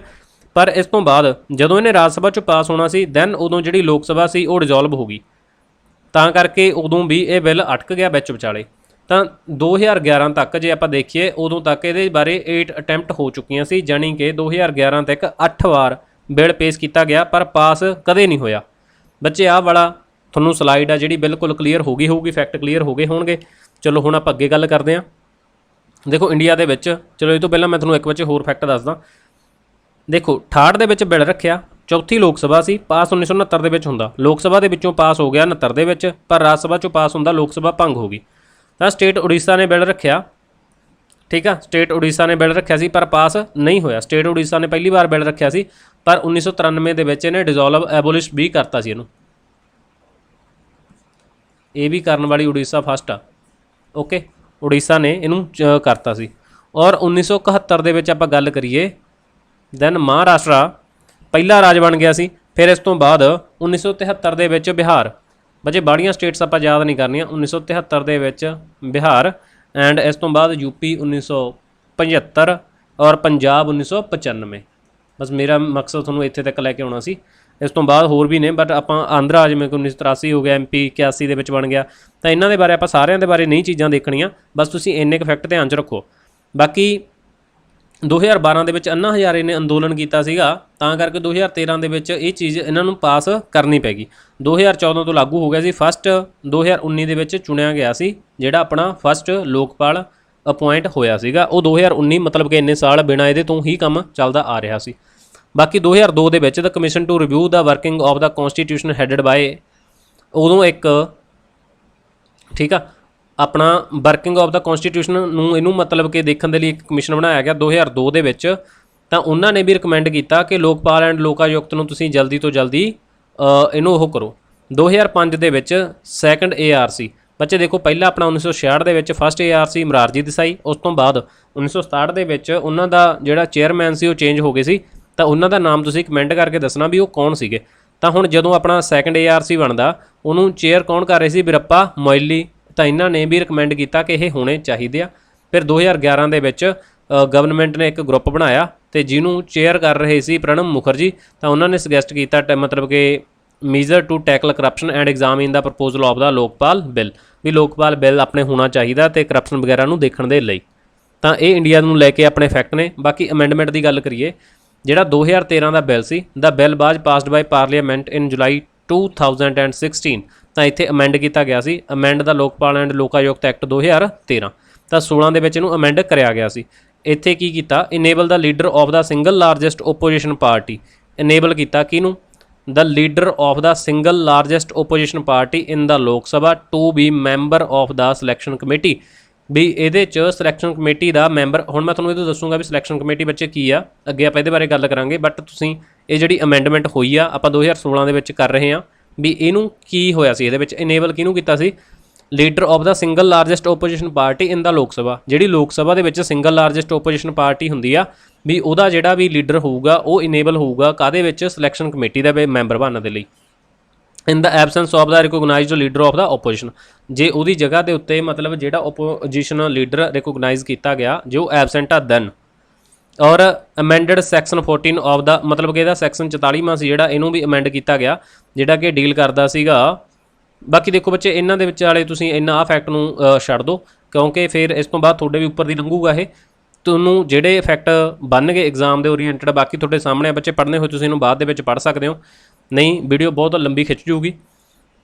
ਪਰ ਇਸ ਤੋਂ ਬਾਅਦ ਜਦੋਂ ਇਹਨੇ ਰਾਜ ਸਭਾ 'ਚ ਪਾਸ ਹੋਣਾ ਸੀ, ਦੈਨ ਉਦੋਂ ਜਿਹੜੀ ਲੋਕ ਸਭਾ ਸੀ ਉਹ ਡਿਜ਼ੋਲਵ ਹੋ ਗਈ, ਤਾਂ ਕਰਕੇ ਉਦੋਂ ਵੀ ਇਹ ਬਿੱਲ ਅਟਕ ਗਿਆ ਵਿੱਚ ਵਿਚਾਲੇ। ਤਾਂ 2011 ਤੱਕ ਜੇ ਆਪਾਂ ਦੇਖੀਏ ਉਦੋਂ ਤੱਕ ਇਹਦੇ ਬਾਰੇ 8 ਅਟੈਂਪਟ ਹੋ ਚੁੱਕੀਆਂ ਸੀ, ਜਾਣੀ ਕਿ 2011 ਤੱਕ 8 ਵਾਰ ਬਿੱਲ ਪੇਸ਼ ਕੀਤਾ ਗਿਆ ਪਰ ਪਾਸ ਕਦੇ ਨਹੀਂ ਹੋਇਆ। ਬੱਚੇ ਆਹ ਵਾਲਾ ਤੁਹਾਨੂੰ ਸਲਾਈਡ ਆ ਜਿਹੜੀ ਬਿਲਕੁਲ ਕਲੀਅਰ ਹੋ ਗਈ ਹੋਊਗੀ, ਫੈਕਟ ਕਲੀਅਰ ਹੋ ਗਏ ਹੋਣਗੇ। ਚਲੋ ਹੁਣ ਆਪਾਂ ਅੱਗੇ ਗੱਲ ਕਰਦੇ ਹਾਂ। ਦੇਖੋ ਇੰਡੀਆ ਦੇ ਵਿੱਚ, ਚਲੋ ਇਹ ਤੋਂ ਪਹਿਲਾਂ ਮੈਂ ਤੁਹਾਨੂੰ ਇੱਕ ਬੱਚੇ ਹੋਰ ਫੈਕਟ ਦੱਸਦਾ। ਦੇਖੋ 68 ਦੇ ਵਿੱਚ ਬਿੱਲ ਰੱਖਿਆ, ਚੌਥੀ ਲੋਕ ਸਭਾ ਸੀ, ਪਾਸ 1969 ਦੇ ਵਿੱਚ ਹੁੰਦਾ। ਲੋਕ ਸਭਾ ਦੇ ਵਿੱਚੋਂ ਪਾਸ ਹੋ ਗਿਆ 69 ਦੇ ਵਿੱਚ, ਪਰ ਰਾਜ ਸਭਾ 'ਚੋਂ ਪਾਸ ਹੁੰਦਾ, ਲੋਕ ਸਭਾ ਭੰਗ ਹੋ ਗਈ। ਤਾਂ ਸਟੇਟ ਉੜੀਸਾ ਨੇ ਬਿੱਲ ਰੱਖਿਆ, ਠੀਕ ਆ, ਸਟੇਟ ਉੜੀਸਾ ਨੇ ਬਿੱਲ ਰੱਖਿਆ ਸੀ ਪਰ ਪਾਸ ਨਹੀਂ ਹੋਇਆ। ਸਟੇਟ ਉੜੀਸਾ ਨੇ ਪਹਿਲੀ ਵਾਰ ਬਿੱਲ ਰੱਖਿਆ ਸੀ ਪਰ 1993 ਦੇ ਵਿੱਚ ਇਹਨੇ ਡਿਜ਼ੋਲਵ ਐਬੋਲਿਸ਼ ਵੀ ਕਰਤਾ ਸੀ ਇਹਨੂੰ। ਇਹ ਵੀ ਕਰਨ ਵਾਲੀ ਉੜੀਸਾ ਫਸਟ ਆ, ਓਕੇ, ਉੜੀਸਾ ਨੇ ਇਹਨੂੰ ਕਰਤਾ ਸੀ। ਔਰ 1971 ਦੇ ਵਿੱਚ ਆਪਾਂ ਗੱਲ ਕਰੀਏ ਦੈਨ ਮਹਾਰਾਸ਼ਟਰਾ ਪਹਿਲਾ ਰਾਜ ਬਣ ਗਿਆ ਸੀ। ਫਿਰ ਇਸ ਤੋਂ ਬਾਅਦ 1973 ਦੇ ਵਿੱਚ ਬਿਹਾਰ, ਬੱਚੇ ਬਾੜੀਆਂ ਸਟੇਟਸ ਆਪਾਂ ਯਾਦ ਨਹੀਂ ਕਰਨੀਆਂ। 1973 ਦੇ ਵਿੱਚ ਬਿਹਾਰ ਐਂਡ ਇਸ ਤੋਂ ਬਾਅਦ ਯੂਪੀ 1975 ਔਰ ਪੰਜਾਬ 1995। ਬਸ ਮੇਰਾ ਮਕਸਦ ਤੁਹਾਨੂੰ ਇੱਥੇ ਤੱਕ ਲੈ ਕੇ ਆਉਣਾ ਸੀ। ਇਸ ਤੋਂ ਬਾਅਦ ਹੋਰ ਵੀ ਨੇ ਬਟ ਆਪਾਂ ਆਂਧਰਾ ਜਿਵੇਂ ਕਿ 1983 ਹੋ ਗਿਆ, MP 81 ਦੇ ਵਿੱਚ ਬਣ ਗਿਆ। ਤਾਂ ਇਹਨਾਂ ਦੇ ਬਾਰੇ ਆਪਾਂ ਸਾਰਿਆਂ ਦੇ ਬਾਰੇ ਨਹੀਂ ਚੀਜ਼ਾਂ ਦੇਖਣੀਆਂ, ਬਸ ਤੁਸੀਂ ਇੰਨੇ ਕੁ ਫੈਕਟ ਧਿਆਨ 'ਚ ਰੱਖੋ। ਬਾਕੀ 2012 ਦੇ ਵਿੱਚ ਅੰਨਾ ਹਜ਼ਾਰੇ ਨੇ ਅੰਦੋਲਨ ਕੀਤਾ ਸੀਗਾ, ਤਾਂ ਕਰਕੇ 2013 ਦੇ ਵਿੱਚ ਇਹ ਚੀਜ਼ ਇਹਨਾਂ ਨੂੰ ਪਾਸ ਕਰਨੀ ਪੈ ਗਈ। 2014 ਤੋਂ ਲਾਗੂ ਹੋ ਗਿਆ ਸੀ। ਫਸਟ 2019 ਦੇ ਵਿੱਚ ਚੁਣਿਆ ਗਿਆ ਸੀ ਜਿਹੜਾ ਆਪਣਾ ਫਸਟ ਲੋਕਪਾਲ ਅਪੁਆਇੰਟ ਹੋਇਆ ਸੀਗਾ, ਉਹ 2019, ਮਤਲਬ ਕਿ ਇੰਨੇ ਸਾਲ ਬਿਨਾਂ ਇਹਦੇ ਤੋਂ ਹੀ ਕੰਮ ਚੱਲਦਾ ਆ ਰਿਹਾ ਸੀ। ਬਾਕੀ 2002 ਦੇ ਵਿੱਚ the commission to review the working of the constitution headed by, ਉਦੋਂ ਇੱਕ, ਠੀਕ ਆ, ਆਪਣਾ ਵਰਕਿੰਗ ਆਫ ਦਾ ਕੌਨਸਟੀਟਿਊਸ਼ਨ ਨੂੰ ਇਹਨੂੰ ਮਤਲਬ ਕਿ ਦੇਖਣ ਦੇ ਲਈ ਇੱਕ ਕਮਿਸ਼ਨ ਬਣਾਇਆ ਗਿਆ 2002 ਦੇ ਵਿੱਚ। ਤਾਂ ਉਹਨਾਂ ਨੇ ਵੀ ਰਿਕਮੈਂਡ ਕੀਤਾ ਕਿ ਲੋਕਪਾਲ ਐਂਡ ਲੋਕਾਯੁਕਤ ਨੂੰ ਤੁਸੀਂ ਜਲਦੀ ਤੋਂ ਜਲਦੀ ਇਹਨੂੰ ਉਹ ਕਰੋ। 2005 ਦੇ ਵਿੱਚ ਸੈਕੰਡ ARC, ਬੱਚੇ ਦੇਖੋ ਪਹਿਲਾਂ ਆਪਣਾ 1966 ਦੇ ਵਿੱਚ ਫਸਟ ARC ਮੁਰਾਰਜੀ ਦੇਸਾਈ, ਉਸ ਤੋਂ ਬਾਅਦ 1967 ਦੇ ਵਿੱਚ ਉਹਨਾਂ ਦਾ ਜਿਹੜਾ ਚੇਅਰਮੈਨ ਸੀ ਉਹ ਚੇਂਜ ਹੋ ਗਏ ਸੀ। ਤਾਂ ਉਹਨਾਂ ਦਾ ਨਾਮ ਤੁਸੀਂ ਕਮੈਂਟ ਕਰਕੇ ਦੱਸਣਾ ਵੀ ਉਹ ਕੌਣ ਸੀਗੇ। ਤਾਂ ਹੁਣ ਜਦੋਂ ਆਪਣਾ ਸੈਕੰਡ ARC ਬਣਦਾ ਉਹਨੂੰ ਚੇਅਰ ਕੌਣ ਕਰ ਰਹੇ ਸੀ, ਬਿਰੱਪਾ ਮੋਇਲੀ। ਤਾਂ ਇਹਨਾਂ ਨੇ ਵੀ ਰਿਕਮੈਂਡ ਕੀਤਾ ਕਿ ਇਹ ਹੋਣੇ ਚਾਹੀਦੇ ਆ। ਫਿਰ 2011 ਦੇ ਵਿੱਚ ਗਵਰਨਮੈਂਟ ਨੇ ਇੱਕ ਗਰੁੱਪ ਬਣਾਇਆ ਤੇ ਜਿਹਨੂੰ ਚੇਅਰ ਕਰ ਰਹੇ ਸੀ ਪ੍ਰਣਬ ਮੁਖਰਜੀ। ਤਾਂ ਉਹਨਾਂ ਨੇ ਸੁਜੈਸਟ ਕੀਤਾ ਮਤਲਬ ਕਿ measure to tackle corruption and examine the proposal of the Lokpal bill, ਵੀ ਲੋਕਪਾਲ ਬਿੱਲ ਆਪਣੇ ਹੋਣਾ ਚਾਹੀਦਾ ਤੇ ਕਰਪਸ਼ਨ ਵਗੈਰਾ ਨੂੰ ਦੇਖਣ ਦੇ ਲਈ। ਤਾਂ ਇਹ ਇੰਡੀਆ ਨੂੰ ਲੈ ਕੇ ਆਪਣੇ ਫੈਕਟ ਨੇ। ਬਾਕੀ ਅਮੈਂਡਮੈਂਟ ਦੀ ਗੱਲ ਕਰੀਏ, ਜਿਹੜਾ 2013 ਦਾ ਬਿੱਲ ਸੀ, the bill was passed by parliament in July 2016। ਤਾਂ ਇੱਥੇ ਅਮੈਂਡ ਕੀਤਾ ਗਿਆ ਸੀ, amend the Lokpal and Lokayukta act 2013। ਤਾਂ 16 ਦੇ ਵਿੱਚ ਇਹਨੂੰ ਅਮੈਂਡ ਕਰਿਆ ਗਿਆ ਸੀ। ਇੱਥੇ ਕੀ ਕੀਤਾ, enable the leader of the single largest opposition party, enable ਕੀਤਾ ਕਿਹਨੂੰ, the leader of the single largest opposition party in the ਲੋਕ ਸਭਾ to be member of the selection committee, ਵੀ ਇਹਦੇ 'ਚ ਸਿਲੈਕਸ਼ਨ ਕਮੇਟੀ ਦਾ ਮੈਂਬਰ। ਹੁਣ ਮੈਂ ਤੁਹਾਨੂੰ ਇਹ ਦੱਸੂਗਾ ਵੀ ਸਿਲੈਕਸ਼ਨ ਕਮੇਟੀ ਬੱਚੇ ਕੀ ਆ, ਅੱਗੇ ਆਪਾਂ ਇਹਦੇ ਬਾਰੇ ਗੱਲ ਕਰਾਂਗੇ। ਬਟ ਤੁਸੀਂ ਇਹ ਜਿਹੜੀ ਅਮੈਂਡਮੈਂਟ ਹੋਈ ਆ ਆਪਾਂ 2016 ਦੇ ਵਿੱਚ ਕਰ ਰਹੇ ਹਾਂ, ਵੀ ਇਹਨੂੰ ਕੀ ਹੋਇਆ ਸੀ, ਇਹਦੇ ਵਿੱਚ ਇਨੇਬਲ ਕਿਹਨੂੰ ਕੀਤਾ ਸੀ, leader of the single largest opposition party in the Lok Sabha. ਜਿਹੜੀ ਲੋਕ ਸਭਾ ਦੇ ਵਿੱਚ ਸਿੰਗਲ ਲਾਰਜੈਸਟ ਓਪੋਜੀਸ਼ਨ ਪਾਰਟੀ ਹੁੰਦੀ ਆ, ਵੀ ਉਹਦਾ ਜਿਹੜਾ ਵੀ ਲੀਡਰ ਹੋਊਗਾ ਉਹ ਇਨੇਬਲ ਹੋਊਗਾ ਕਾਹਦੇ ਵਿੱਚ, ਸਿਲੈਕਸ਼ਨ ਕਮੇਟੀ ਦਾ ਮੈਂਬਰ ਬਣਨ ਦੇ ਲਈ। In the absence of the recognised leader of the opposition, ਜੇ ਉਹਦੀ ਜਗ੍ਹਾ ਦੇ ਉੱਤੇ ਮਤਲਬ ਜਿਹੜਾ ਓਪੋਜੀਸ਼ਨ ਲੀਡਰ ਰਿਕੋਗਨਾਈਜ਼ ਕੀਤਾ ਗਿਆ ਜੋ ਐਬਸੈਂਟ ਆ ਦੈਨ। ਔਰ ਅਮੈਂਡਡ ਸੈਕਸ਼ਨ 14 ਆਫ ਦਾ, ਮਤਲਬ ਕਿ ਇਹਦਾ ਸੈਕਸ਼ਨ 44ਵਾਂ ਸੀ ਜਿਹੜਾ, ਇਹਨੂੰ ਵੀ ਅਮੈਂਡ ਕੀਤਾ ਗਿਆ ਜਿਹੜਾ ਕਿ ਡੀਲ ਕਰਦਾ ਸੀਗਾ। ਬਾਕੀ ਦੇਖੋ ਬੱਚੇ ਇਹਨਾਂ ਦੇ ਵਿੱਚ ਵਾਲੇ ਤੁਸੀਂ ਇਹਨਾਂ ਆਹ ਫੈਕਟ ਨੂੰ ਛੱਡ ਦਿਓ ਕਿਉਂਕਿ ਫਿਰ ਇਸ ਤੋਂ ਬਾਅਦ ਤੁਹਾਡੇ ਵੀ ਉੱਪਰ ਦੀ ਲੰਘੂਗਾ ਇਹ। ਤੁਹਾਨੂੰ ਜਿਹੜੇ ਫੈਕਟ ਬਣ ਗਏ ਐਗਜ਼ਾਮ ਦੇ ਓਰੀਐਂਟਡ, ਬਾਕੀ ਤੁਹਾਡੇ ਸਾਹਮਣੇ ਬੱਚੇ ਪੜ੍ਹਨੇ ਹੋਏ ਤੁਸੀਂ ਇਹਨੂੰ ਬਾਅਦ ਦੇ ਵਿੱਚ ਪੜ੍ਹ ਸਕਦੇ ਹੋ, ਨਹੀਂ ਵੀਡੀਓ ਬਹੁਤ ਲੰਬੀ ਖਿੱਚ ਜੂਗੀ।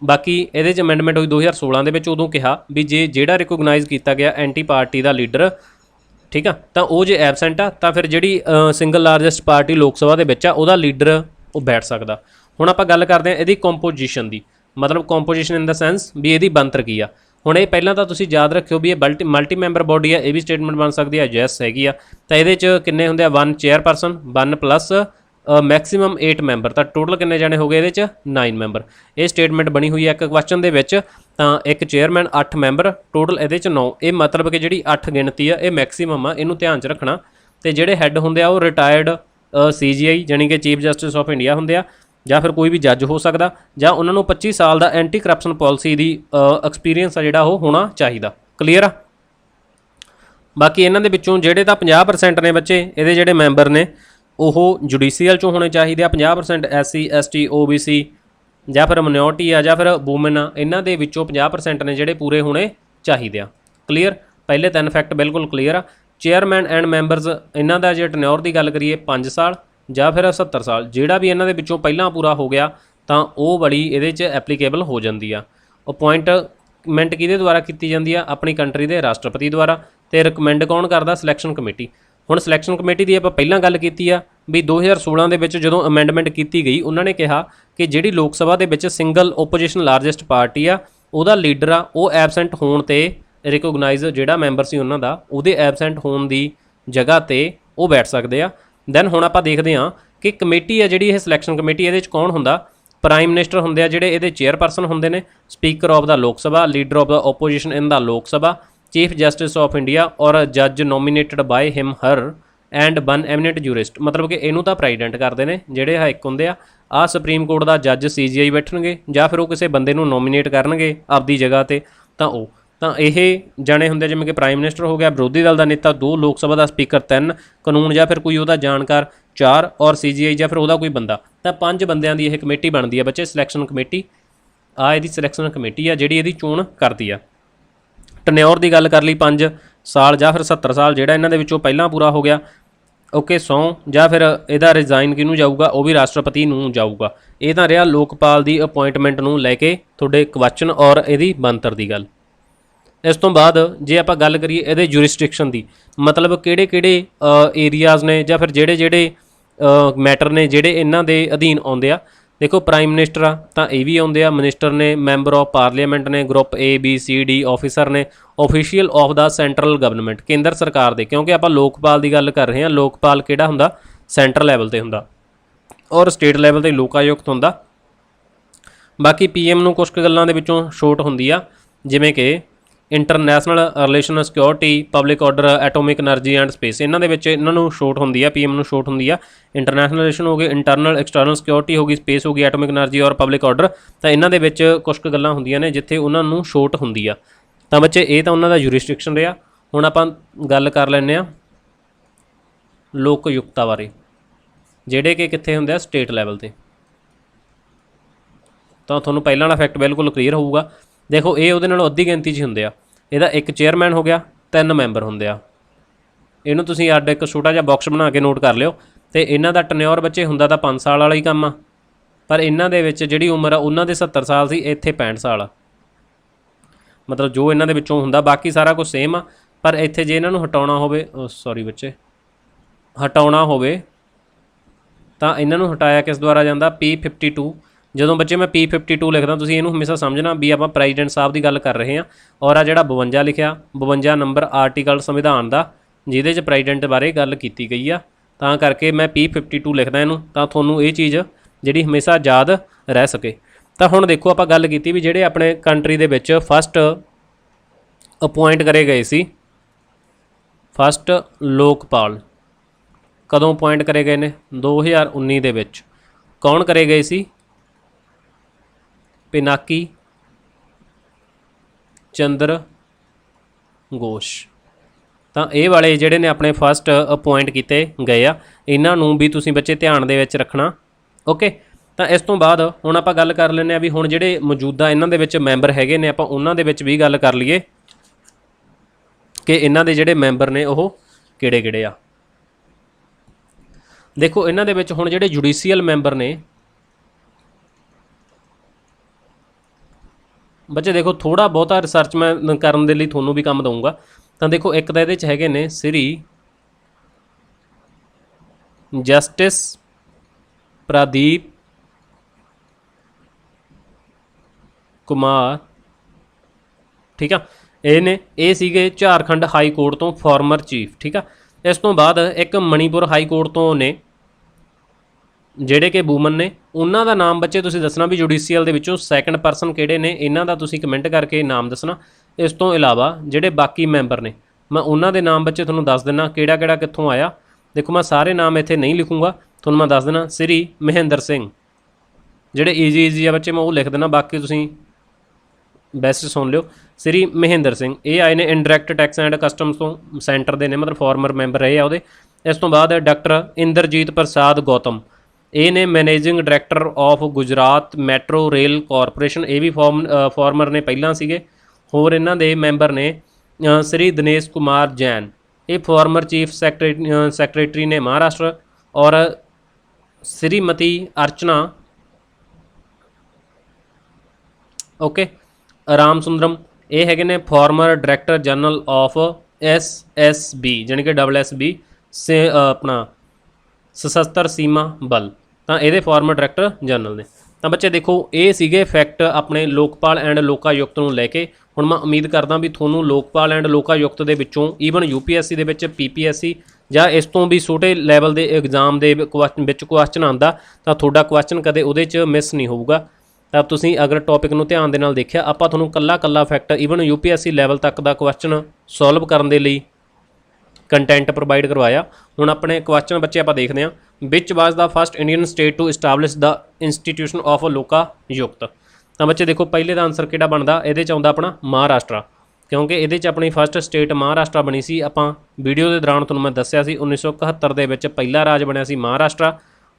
ਬਾਕੀ ਇਹਦੇ 'ਚ ਅਮੈਂਡਮੈਂਟ ਹੋਈ 2016 ਦੇ ਵਿੱਚ, ਉਦੋਂ ਕਿਹਾ ਵੀ ਜੇ ਜਿਹੜਾ ਰਿਕੋਗਨਾਈਜ਼ ਕੀਤਾ ਗਿਆ ਐਂਟੀ ਪਾਰਟੀ ਦਾ ਲੀਡਰ, ਠੀਕ ਆ, ਤਾਂ ਉਹ ਜੇ ਐਬਸੈਂਟ ਆ ਤਾਂ ਫਿਰ ਜਿਹੜੀ ਸਿੰਗਲ ਲਾਰਜੈਸਟ ਪਾਰਟੀ ਲੋਕ ਸਭਾ ਦੇ ਵਿੱਚ ਆ ਉਹਦਾ ਲੀਡਰ ਉਹ ਬੈਠ ਸਕਦਾ। ਹੁਣ ਆਪਾਂ ਗੱਲ ਕਰਦੇ ਹਾਂ ਇਹਦੀ ਕੰਪੋਜੀਸ਼ਨ ਦੀ, ਮਤਲਬ ਕੰਪੋਜੀਸ਼ਨ ਇਨ ਦਾ ਸੈਂਸ ਵੀ ਇਹਦੀ ਬਣਤਰ ਕੀ ਆ। ਹੁਣ ਇਹ ਪਹਿਲਾਂ ਤਾਂ ਤੁਸੀਂ ਯਾਦ ਰੱਖਿਓ ਵੀ ਇਹ ਮਲਟੀ ਮੈਂਬਰ ਬੋਡੀ ਆ, ਇਹ ਵੀ ਸਟੇਟਮੈਂਟ ਬਣ ਸਕਦੀ ਹੈ, ਯੈਸ ਹੈਗੀ ਆ। ਤਾਂ ਇਹਦੇ 'ਚ ਕਿੰਨੇ ਹੁੰਦੇ ਆ, 1 ਚੇਅਰਪਰਸਨ, 1 ਪਲੱਸ ਮੈਕਸੀਮਮ 8 ਮੈਂਬਰ, ਤਾਂ ਟੋਟਲ ਕਿੰਨੇ ਜਾਣੇ ਹੋ ਗਏ ਇਹਦੇ 'ਚ 9 ਮੈਂਬਰ। ਇਹ ਸਟੇਟਮੈਂਟ ਬਣੀ ਹੋਈ ਹੈ ਇੱਕ ਕੁਐਸਚਨ ਦੇ ਵਿੱਚ। ਤਾਂ ਇੱਕ ਚੇਅਰਮੈਨ, 8 ਮੈਂਬਰ, ਟੋਟਲ ਇਹਦੇ 'ਚ 9। ਇਹ ਮਤਲਬ ਕਿ ਜਿਹੜੀ 8 ਗਿਣਤੀ ਆ ਇਹ ਮੈਕਸੀਮਮ ਆ, ਇਹਨੂੰ ਧਿਆਨ 'ਚ ਰੱਖਣਾ। ਤੇ ਜਿਹੜੇ ਹੈੱਡ ਹੁੰਦੇ ਆ ਉਹ ਰਿਟਾਇਰਡ CGI ਜਾਣੀ ਕਿ ਚੀਫ ਜਸਟਿਸ ਆਫ ਇੰਡੀਆ ਹੁੰਦੇ ਆ, ਜਾਂ ਫਿਰ ਕੋਈ ਵੀ ਜੱਜ ਹੋ ਸਕਦਾ, ਜਾਂ ਉਹਨਾਂ ਨੂੰ 25 ਸਾਲ ਦਾ ਐਂਟੀ ਕਰਪਸ਼ਨ ਪਾਲਿਸੀ ਦੀ ਐਕਸਪੀਰੀਅੰਸ ਆ ਜਿਹੜਾ ਉਹ ਹੋਣਾ ਚਾਹੀਦਾ। ਕਲੀਅਰ ਆ। ਬਾਕੀ ਇਹਨਾਂ ਦੇ ਵਿੱਚੋਂ ਜਿਹੜੇ ਤਾਂ 50% ਨੇ ਬੱਚੇ ਇਹਦੇ ਜਿਹੜੇ ਮੈਂਬਰ ਨੇ ਉਹ ਜੁਡੀਸ਼ੀਅਲ 'ਚੋਂ ਹੋਣੇ ਚਾਹੀਦੇ ਆ, 50% SC ST OBC ਜਾਂ ਫਿਰ ਮਿਨੋਰਟੀ ਆ ਜਾਂ ਫਿਰ ਵੂਮਨ ਆ, ਇਹਨਾਂ ਦੇ ਵਿੱਚੋਂ 50% ਨੇ ਜਿਹੜੇ ਪੂਰੇ ਹੋਣੇ ਚਾਹੀਦੇ ਆ। क्लीयर, पहले 3 फैक्ट बिल्कुल क्लीयर आ। चेयरमैन एंड मैंबरस इन्हां दा जे टन्योर की गल करिए 5 साल ਜਾਂ ਫਿਰ 70 ਸਾਲ, ਜਿਹੜਾ ਵੀ ਇਹਨਾਂ ਦੇ ਵਿੱਚੋਂ ਪਹਿਲਾਂ ਪੂਰਾ ਹੋ ਗਿਆ ਤਾਂ ਉਹ ਬੜੀ ਇਹਦੇ 'ਚ ਐਪਲੀਕੇਬਲ ਹੋ ਜਾਂਦੀ ਆ। ਅਪੁਆਇੰਟਮੈਂਟ ਕਿਹਦੇ ਦੁਆਰਾ ਕੀਤੀ ਜਾਂਦੀ ਆ? ਆਪਣੀ ਕੰਟਰੀ ਦੇ ਰਾਸ਼ਟਰਪਤੀ ਦੁਆਰਾ। ਤੇ ਰਿਕਮੈਂਡ ਕੌਣ ਕਰਦਾ? Selection committee. ਹੁਣ ਸਿਲੈਕਸ਼ਨ ਕਮੇਟੀ ਦੀ ਆਪਾਂ ਪਹਿਲਾਂ ਗੱਲ ਕੀਤੀ ਆ ਵੀ 2016 ਦੇ ਵਿੱਚ ਜਦੋਂ ਅਮੈਂਡਮੈਂਟ ਕੀਤੀ ਗਈ, ਉਹਨਾਂ ਨੇ ਕਿਹਾ ਕਿ ਜਿਹੜੀ ਲੋਕ ਸਭਾ ਦੇ ਵਿੱਚ ਸਿੰਗਲ ਓਪੋਜੀਸ਼ਨ ਲਾਰਜੈਸਟ ਪਾਰਟੀ ਆ, ਉਹਦਾ ਲੀਡਰ ਆ, ਉਹ ਐਬਸੈਂਟ ਹੋਣ ਤੇ ਰਿਕੋਗਨਾਈਜ਼ ਜਿਹੜਾ ਮੈਂਬਰ ਸੀ ਉਹਨਾਂ ਦਾ, ਉਹਦੇ ਐਬਸੈਂਟ ਹੋਣ ਦੀ ਜਗ੍ਹਾ ਤੇ ਉਹ ਬੈਠ ਸਕਦੇ ਆ। ਦੈਨ ਹੁਣ ਆਪਾਂ ਦੇਖਦੇ ਹਾਂ ਕਿ ਕਮੇਟੀ ਆ ਜਿਹੜੀ ਇਹ ਸਿਲੈਕਸ਼ਨ ਕਮੇਟੀ, ਇਹਦੇ 'ਚ ਕੌਣ ਹੁੰਦਾ? ਪ੍ਰਾਈਮ ਮਿਨਿਸਟਰ ਹੁੰਦੇ ਆ ਜਿਹੜੇ ਇਹਦੇ ਚੇਅਰਪਰਸਨ ਹੁੰਦੇ ਨੇ, speaker of the Lok Sabha, leader of the opposition in the Lok Sabha, chief justice of India or ਜੱਜ nominated by him her and one eminent jurist. ਮਤਲਬ ਕਿ ਇਹਨੂੰ ਤਾਂ ਪ੍ਰੈਜ਼ੀਡੈਂਟ ਕਰਦੇ ਨੇ ਜਿਹੜੇ ਆ ਇੱਕ ਹੁੰਦੇ ਆ। ਆਹ ਸੁਪਰੀਮ ਕੋਰਟ ਦਾ ਜੱਜ CGI ਬੈਠਣਗੇ ਜਾਂ ਫਿਰ ਉਹ ਕਿਸੇ ਬੰਦੇ ਨੂੰ ਨੋਮੀਨੇਟ ਕਰਨਗੇ ਆਪਦੀ ਜਗ੍ਹਾ 'ਤੇ, ਤਾਂ ਇਹ ਜਾਣੇ ਹੁੰਦੇ ਜਿਵੇਂ ਕਿ ਪ੍ਰਾਈਮ ਮਿਨਿਸਟਰ ਹੋ ਗਿਆ, ਵਿਰੋਧੀ ਦਲ ਦਾ ਨੇਤਾ 2, ਲੋਕ ਸਭਾ ਦਾ ਸਪੀਕਰ 3, ਕਾਨੂੰਨ ਜਾਂ ਫਿਰ ਕੋਈ ਉਹਦਾ ਜਾਣਕਾਰ 4 ਔਰ CGI ਜਾਂ ਫਿਰ ਉਹਦਾ ਕੋਈ ਬੰਦਾ, ਤਾਂ 5 ਬੰਦਿਆਂ ਦੀ ਇਹ ਕਮੇਟੀ ਬਣਦੀ ਆ ਬੱਚੇ, ਸਿਲੈਕਸ਼ਨ ਕਮੇਟੀ। ਆ ਇਹਦੀ ਸਿਲੈਕਸ਼ਨ ਕਮੇਟੀ ਆ ਜਿਹੜੀ ਇਹਦੀ ਚੋਣ ਕਰਦੀ ਆ। ਟਨਿਓਰ ਦੀ ਗੱਲ ਕਰ ਲਈ 5 ਸਾਲ ਜਾਂ ਫਿਰ 70 ਸਾਲ, ਜਿਹੜਾ ਇਹਨਾਂ ਦੇ ਵਿੱਚੋਂ ਪਹਿਲਾਂ ਪੂਰਾ ਹੋ ਗਿਆ ਓਕੇ 100, ਜਾਂ ਫਿਰ ਇਹਦਾ ਰਿਜ਼ਾਈਨ ਕਿਹਨੂੰ ਜਾਊਗਾ? ਉਹ ਵੀ ਰਾਸ਼ਟਰਪਤੀ ਨੂੰ ਜਾਊਗਾ। ਇਹ ਤਾਂ ਰਿਹਾ ਲੋਕਪਾਲ ਦੀ ਅਪੁਆਇੰਟਮੈਂਟ ਨੂੰ ਲੈ ਕੇ ਤੁਹਾਡੇ ਕੁਐਸਚਨ ਔਰ ਇਹਦੀ ਬਣਤਰ ਦੀ ਗੱਲ। ਇਸ ਤੋਂ ਬਾਅਦ ਜੇ ਆਪਾਂ ਗੱਲ ਕਰੀਏ ਇਹਦੇ ਜੂਰਿਸਡਿਕਸ਼ਨ ਦੀ, ਮਤਲਬ ਕਿਹੜੇ ਏਰੀਆਜ਼ ਨੇ ਜਾਂ ਫਿਰ ਜਿਹੜੇ ਮੈਟਰ ਨੇ ਜਿਹੜੇ ਇਹਨਾਂ ਦੇ ਅਧੀਨ ਆਉਂਦੇ ਆ। ਦੇਖੋ ਪ੍ਰਾਈਮ ਮਿਨਿਸਟਰ ਆ ਤਾਂ ਇਹ ਵੀ ਆਉਂਦੇ ਆ, ਮਿਨਿਸਟਰ ਨੇ, ਮੈਂਬਰ ਆਫ ਪਾਰਲੀਮੈਂਟ ਨੇ, group A B C D officer ਨੇ, official of the central government, ਕੇਂਦਰ ਸਰਕਾਰ ਦੇ, ਕਿਉਂਕਿ ਆਪਾਂ ਲੋਕਪਾਲ ਦੀ ਗੱਲ ਕਰ ਰਹੇ ਹਾਂ। ਲੋਕਪਾਲ ਕਿਹੜਾ ਹੁੰਦਾ? ਸੈਂਟਰ ਲੈਵਲ 'ਤੇ ਹੁੰਦਾ ਔਰ ਸਟੇਟ ਲੈਵਲ 'ਤੇ ਲੋਕਾਯੁਕਤ ਹੁੰਦਾ। ਬਾਕੀ PM ਨੂੰ ਕੁਛ ਕੁ ਗੱਲਾਂ ਦੇ ਵਿੱਚੋਂ ਛੋਟ ਹੁੰਦੀ ਆ, ਜਿਵੇਂ ਕਿ international relation, security, public order, atomic energy and space, ਇਹਨਾਂ ਦੇ ਵਿੱਚ ਇਹਨਾਂ ਨੂੰ ਛੋਟ ਹੁੰਦੀ ਆ, PM ਨੂੰ ਛੋਟ ਹੁੰਦੀ ਆ। ਇੰਟਰਨੈਸ਼ਨਲ ਰਿਲੇਸ਼ਨ ਹੋ ਗਏ, ਇੰਟਰਨਲ ਐਕਸਟਰਨਲ ਸਿਕਿਉਰਿਟੀ ਹੋ ਗਈ, ਸਪੇਸ ਹੋ ਗਈ, ਐਟੋਮਿਕ ਐਨਰਜੀ ਔਰ ਪਬਲਿਕ ਆਰਡਰ, ਤਾਂ ਇਹਨਾਂ ਦੇ ਵਿੱਚ ਕੁਛ ਕੁ ਗੱਲਾਂ ਹੁੰਦੀਆਂ ਨੇ ਜਿੱਥੇ ਉਹਨਾਂ ਨੂੰ ਛੋਟ ਹੁੰਦੀ ਆ। ਤਾਂ ਬੱਚੇ ਇਹ ਤਾਂ ਉਹਨਾਂ ਦਾ ਜੂਰਿਸਡਿਕਸ਼ਨ ਰਿਹਾ। ਹੁਣ ਆਪਾਂ ਗੱਲ ਕਰ ਲੈਂਦੇ ਹਾਂ ਲੋਕਯੁਕਤਾ ਬਾਰੇ, ਜਿਹੜੇ ਕਿ ਕਿੱਥੇ ਹੁੰਦੇ ਆ? ਸਟੇਟ ਲੈਵਲ 'ਤੇ। ਤਾਂ ਤੁਹਾਨੂੰ ਪਹਿਲਾਂ ਵਾਲਾ ਫੈਕਟ ਬਿਲਕੁਲ ਕਲੀਅਰ ਹੋਊਗਾ। ਦੇਖੋ ਇਹ ਉਹਦੇ ਨਾਲੋਂ ਅੱਧੀ ਗਿਣਤੀ 'ਚ ਹੁੰਦੇ ਆ। ਇਹਦਾ ਇੱਕ ਚੇਅਰਮੈਨ ਹੋ ਗਿਆ, 3 ਮੈਂਬਰ ਹੁੰਦੇ ਆ। ਇਹਨੂੰ ਤੁਸੀਂ ਅੱਡ ਇੱਕ ਛੋਟਾ ਜਿਹਾ ਬਾਕਸ ਬਣਾ ਕੇ ਨੋਟ ਕਰ ਲਿਓ। ਅਤੇ ਇਹਨਾਂ ਦਾ ਟਨਿਓਰ ਬੱਚੇ ਹੁੰਦਾ ਤਾਂ 5 ਸਾਲ ਵਾਲਾ ਹੀ ਕੰਮ ਆ, ਪਰ ਇਹਨਾਂ ਦੇ ਵਿੱਚ ਜਿਹੜੀ ਉਮਰ ਆ ਉਹਨਾਂ ਦੇ 70 ਸਾਲ ਸੀ, ਇੱਥੇ 65 ਸਾਲ ਆ। ਮਤਲਬ ਜੋ ਇਹਨਾਂ ਦੇ ਵਿੱਚੋਂ ਹੁੰਦਾ, ਬਾਕੀ ਸਾਰਾ ਕੁਝ ਸੇਮ ਆ, ਪਰ ਇੱਥੇ ਜੇ ਇਹਨਾਂ ਨੂੰ ਹਟਾਉਣਾ ਹੋਵੇ, ਹਟਾਉਣਾ ਹੋਵੇ ਤਾਂ ਇਹਨਾਂ ਨੂੰ ਹਟਾਇਆ ਕਿਸ ਦੁਆਰਾ ਜਾਂਦਾ? P52। ਜਦੋਂ ਬੱਚੇ ਮੈਂ P52 ਲਿਖਦਾ, ਤੁਸੀਂ ਇਹਨੂੰ ਹਮੇਸ਼ਾ ਸਮਝਣਾ ਵੀ ਆਪਾਂ ਪ੍ਰੈਜ਼ੀਡੈਂਟ ਸਾਹਿਬ ਦੀ ਗੱਲ ਕਰ ਰਹੇ ਹਾਂ। ਔਰ ਆ ਜਿਹੜਾ 52 ਲਿਖਿਆ, 52 ਨੰਬਰ ਆਰਟੀਕਲ ਸੰਵਿਧਾਨ ਦਾ, ਜਿਹਦੇ 'ਚ ਪ੍ਰੈਜ਼ੀਡੈਂਟ ਬਾਰੇ ਗੱਲ ਕੀਤੀ ਗਈ ਆ, ਤਾਂ ਕਰਕੇ ਮੈਂ P52 ਲਿਖਦਾ ਇਹਨੂੰ, ਤਾਂ ਤੁਹਾਨੂੰ ਇਹ ਚੀਜ਼ ਜਿਹੜੀ ਹਮੇਸ਼ਾ ਯਾਦ ਰਹਿ ਸਕੇ। ਤਾਂ ਹੁਣ ਦੇਖੋ ਆਪਾਂ ਗੱਲ ਕੀਤੀ ਵੀ ਜਿਹੜੇ ਆਪਣੇ ਕੰਟਰੀ ਦੇ ਵਿੱਚ ਫਸਟ ਅਪੁਆਇੰਟ ਕਰੇ ਗਏ ਸੀ, ਫਸਟ ਲੋਕਪਾਲ ਕਦੋਂ ਅਪੁਆਇੰਟ ਕਰੇ ਗਏ ਨੇ? 2019 ਦੇ ਵਿੱਚ। ਕੌਣ ਕਰੇ ਗਏ ਸੀ? ਪਿਨਾਕੀ ਚੰਦਰ ਘੋਸ਼। ਤਾਂ ਇਹ ਵਾਲੇ ਜਿਹੜੇ ਨੇ ਆਪਣੇ ਫਸਟ ਅਪੁਆਇੰਟ ਕੀਤੇ ਗਏ ਆ, ਇਹਨਾਂ ਨੂੰ ਵੀ ਤੁਸੀਂ ਬੱਚੇ ਧਿਆਨ ਦੇ ਵਿੱਚ ਰੱਖਣਾ। ਓਕੇ, ਤਾਂ ਇਸ ਤੋਂ ਬਾਅਦ ਹੁਣ ਆਪਾਂ ਗੱਲ ਕਰ ਲੈਂਦੇ ਹਾਂ ਵੀ ਹੁਣ ਜਿਹੜੇ ਮੌਜੂਦਾ ਇਹਨਾਂ ਦੇ ਵਿੱਚ ਮੈਂਬਰ ਹੈਗੇ ਨੇ, ਆਪਾਂ ਉਹਨਾਂ ਦੇ ਵਿੱਚ ਵੀ ਗੱਲ ਕਰ ਲਈਏ ਕਿ ਇਹਨਾਂ ਦੇ ਜਿਹੜੇ ਮੈਂਬਰ ਨੇ ਉਹ ਕਿਹੜੇ-ਕਿਹੜੇ ਆ। ਦੇਖੋ ਇਹਨਾਂ ਦੇ ਵਿੱਚ ਹੁਣ ਜਿਹੜੇ ਜੁਡੀਸ਼ੀਅਲ ਮੈਂਬਰ ਨੇ ਬੱਚੇ, ਦੇਖੋ ਥੋੜ੍ਹਾ ਬਹੁਤਾ ਰਿਸਰਚ ਮੈਂ ਕਰਨ ਦੇ ਲਈ ਤੁਹਾਨੂੰ ਵੀ ਕੰਮ ਦਊਂਗਾ। ਤਾਂ ਦੇਖੋ ਇੱਕ ਤਾਂ ਇਹਦੇ 'ਚ ਹੈਗੇ ਨੇ ਸ੍ਰੀ ਜਸਟਿਸ ਪ੍ਰਦੀਪ ਕੁਮਾਰ, ਠੀਕ ਆ। ਇਹ ਸੀਗੇ ਝਾਰਖੰਡ ਹਾਈ ਕੋਰਟ ਤੋਂ ਫਾਰਮਰ ਚੀਫ, ਠੀਕ ਆ। ਇਸ ਤੋਂ ਬਾਅਦ ਇੱਕ ਮਣੀਪੁਰ ਹਾਈ ਕੋਰਟ ਤੋਂ ਨੇ ਜਿਹੜੇ ਕਿ ਵੂਮਨ ਨੇ, ਉਹਨਾਂ ਦਾ ਨਾਮ ਬੱਚੇ ਤੁਸੀਂ ਦੱਸਣਾ ਵੀ ਜੁਡੀਸ਼ੀਅਲ ਦੇ ਵਿੱਚੋਂ ਸੈਕੰਡ ਪਰਸਨ ਕਿਹੜੇ ਨੇ, ਇਹਨਾਂ ਦਾ ਤੁਸੀਂ ਕਮੈਂਟ ਕਰਕੇ ਨਾਮ ਦੱਸਣਾ। ਇਸ ਤੋਂ ਇਲਾਵਾ ਜਿਹੜੇ ਬਾਕੀ ਮੈਂਬਰ ਨੇ, ਮੈਂ ਉਹਨਾਂ ਦੇ ਨਾਮ ਬੱਚੇ ਤੁਹਾਨੂੰ ਦੱਸ ਦਿੰਦਾ ਕਿਹੜਾ ਕਿਹੜਾ ਕਿੱਥੋਂ ਆਇਆ। ਦੇਖੋ ਮੈਂ ਸਾਰੇ ਨਾਮ ਇੱਥੇ ਨਹੀਂ ਲਿਖੂੰਗਾ, ਤੁਹਾਨੂੰ ਮੈਂ ਦੱਸ ਦੇਣਾ। ਸ੍ਰੀ ਮਹਿੰਦਰ ਸਿੰਘ, ਜਿਹੜੇ ਈਜ਼ੀ ਆ ਬੱਚੇ ਮੈਂ ਉਹ ਲਿਖ ਦੇਣਾ, ਬਾਕੀ ਤੁਸੀਂ ਬੈਸਟ ਸੁਣ ਲਿਓ। ਸ੍ਰੀ ਮਹਿੰਦਰ ਸਿੰਘ ਇਹ ਆਏ ਨੇ ਇੰਡਾਇਰੈਕਟ ਟੈਕਸ ਐਂਡ ਕਸਟਮਸ ਤੋਂ, ਸੈਂਟਰ ਦੇ ਨੇ, ਮਤਲਬ ਫਾਰਮਰ ਮੈਂਬਰ ਰਹੇ ਆ ਉਹਦੇ। ਇਸ ਤੋਂ ਬਾਅਦ ਡਾਕਟਰ ਇੰਦਰਜੀਤ ਪ੍ਰਸਾਦ ਗੌਤਮ, ਇਹ ਨੇ managing director of Gujarat metro rail corporation, ਇਹ ਵੀ ਫਾਰਮਰ ਨੇ ਪਹਿਲਾਂ ਸੀਗੇ। ਹੋਰ ਇਹਨਾਂ ਦੇ ਮੈਂਬਰ ਨੇ श्री दिनेश कुमार जैन, ये फॉर्मर चीफ सैकटरी ने महाराष्ट्र। और श्रीमती अर्चना ओके राम सुंदरम, ये है ने farmer director general of SSB जानी कि SSB से अपना सशस्त्र सीमा बल, तो ये फॉर्मर डायरैक्टर जनरल ने। तो बच्चे देखो ये सीगे फैक्ट अपने लोकपाल एंड लोकायुक्त नूं लैके। हुण मैं उम्मीद करदा भी थोनू लोकपाल एंड लोकायुक्त दे विचों ईवन UPSC दे विच PPSC ਜਾਂ ਇਸ ਤੋਂ भी छोटे लैवल के एग्जाम के क्वेश्चन आंदा ਤਾਂ ਤੁਹਾਡਾ क्वेश्चन कदे ਉਹਦੇ 'ਚ मिस नहीं होਊਗਾ। ਤਾਂ ਤੁਸੀਂ अगर टॉपिक ਨੂੰ ਧਿਆਨ ਦੇ ਨਾਲ ਦੇਖਿਆ ਆਪਾਂ ਤੁਹਾਨੂੰ ਕੱਲਾ ਫੈਕਟ ਈਵਨ UPSC ਲੈਵਲ ਤੱਕ ਦਾ ਕੁਐਸਚਨ ਸੋਲਵ ਕਰਨ ਦੇ ਲਈ ਕੰਟੈਂਟ ਪ੍ਰੋਵਾਈਡ ਕਰਵਾਇਆ। ਹੁਣ ਆਪਣੇ ਕੁਐਸਚਨ ਬੱਚੇ ਆਪਾਂ ਦੇਖਦੇ ਹਾਂ। Which was the first Indian state to establish the institution of Lokayukta. ਤਾਂ ਬੱਚੇ ਦੇਖੋ ਪਹਿਲੇ ਦਾ ਆਨਸਰ ਕਿਹੜਾ ਬਣਦਾ, ਇਹਦੇ 'ਚ ਆਉਂਦਾ ਆਪਣਾ ਮਹਾਰਾਸ਼ਟਰ, क्योंकि ये अपनी फस्ट स्टेट महाराष्ट्र बनी सी। आपां वीडियो के दौरान तुहानूं मैं दस्सिया सी 1971 दे विच पहला राज बनिया सी महाराष्ट्र,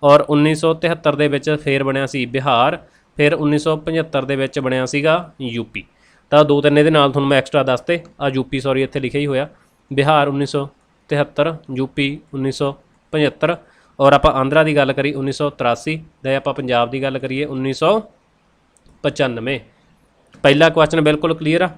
और 1973 दे विच फिर बनिया सी बिहार, फिर 1975 दे विच बनिया सीगा UP। तो दो तीन इहदे नाल तुहानूं मैं एक्सट्रा दसते आ UP सॉरी इत्थे लिखिया ही होया बिहार 1973, UP 1975, और आपां आंध्रा की गल करी 1983 ते आपां पंजाब की गल करिए 1995। पहला क्वेश्चन बिल्कुल क्लीयर आ।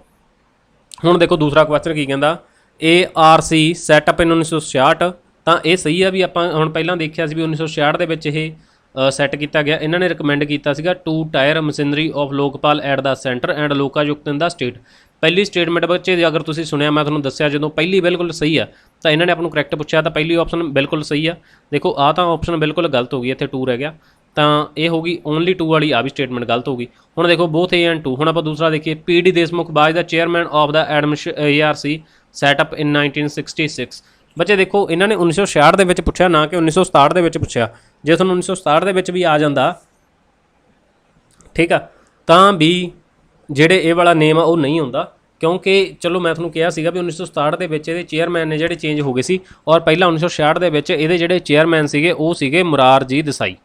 ਹੁਣ देखो दूसरा क्वेश्चन की कहता ARC सैटअप इन 1966। तो ये सही है भी आप हम पहला देखा भी 1966 ਦੇ ਵਿੱਚ ਇਹ सैट किया गया। इन्होंने रिकमेंड किया सीगा 2 tyre machinery of Lokpal at the centre and Lokayukta in the state. पहली स्टेटमेंट बच्चे अगर तुसीं सुनिया मैं तुहानूं दस्सिया जो पहली बिल्कुल सही है, तो इन्होंने आपको करैक्ट पूछा तो पहली ऑप्शन बिल्कुल सही है। देखो आ तो ऑप्शन बिल्कुल गलत हो गई, इत्थे 2 रह गया, तो ये होगी ओनली 2 वाली आ भी स्टेटमेंट गलत होगी। हुण देखो बोथ A एंड 2। हुण आप दूसरा देखिए PD Deshmukh was the chairman of the ARC setup in 1966। बच्चे देखो इन्होंने 1966 ਦੇ ਵਿੱਚ ਪੁੱਛਿਆ ਨਾ ਕਿ 1967 ਦੇ ਵਿੱਚ ਪੁੱਛਿਆ। ਜੇ ਤੁਹਾਨੂੰ 1967 ਦੇ ਵਿੱਚ ਵੀ ਆ ਜਾਂਦਾ ਠੀਕ ਆ ਤਾਂ ਵੀ ਜਿਹੜੇ ਇਹ ਵਾਲਾ ਨੇਮ ਆ ਉਹ ਨਹੀਂ ਹੁੰਦਾ, ਕਿਉਂਕਿ ਚਲੋ ਮੈਂ ਤੁਹਾਨੂੰ ਕਿਹਾ ਸੀਗਾ ਵੀ 1967 ਦੇ ਵਿੱਚ ਇਹਦੇ ਚੇਅਰਮੈਨ ਨੇ ਜਿਹੜੇ ਚੇਂਜ ਹੋ ਗਏ ਸੀ, ਔਰ ਪਹਿਲਾਂ 1966 ਦੇ ਵਿੱਚ ਇਹਦੇ ਜਿਹੜੇ ਚੇਅਰਮੈਨ ਸੀਗੇ ਉਹ ਸੀਗੇ ਮੁਰਾਰਜੀ ਦੇਸਾਈ।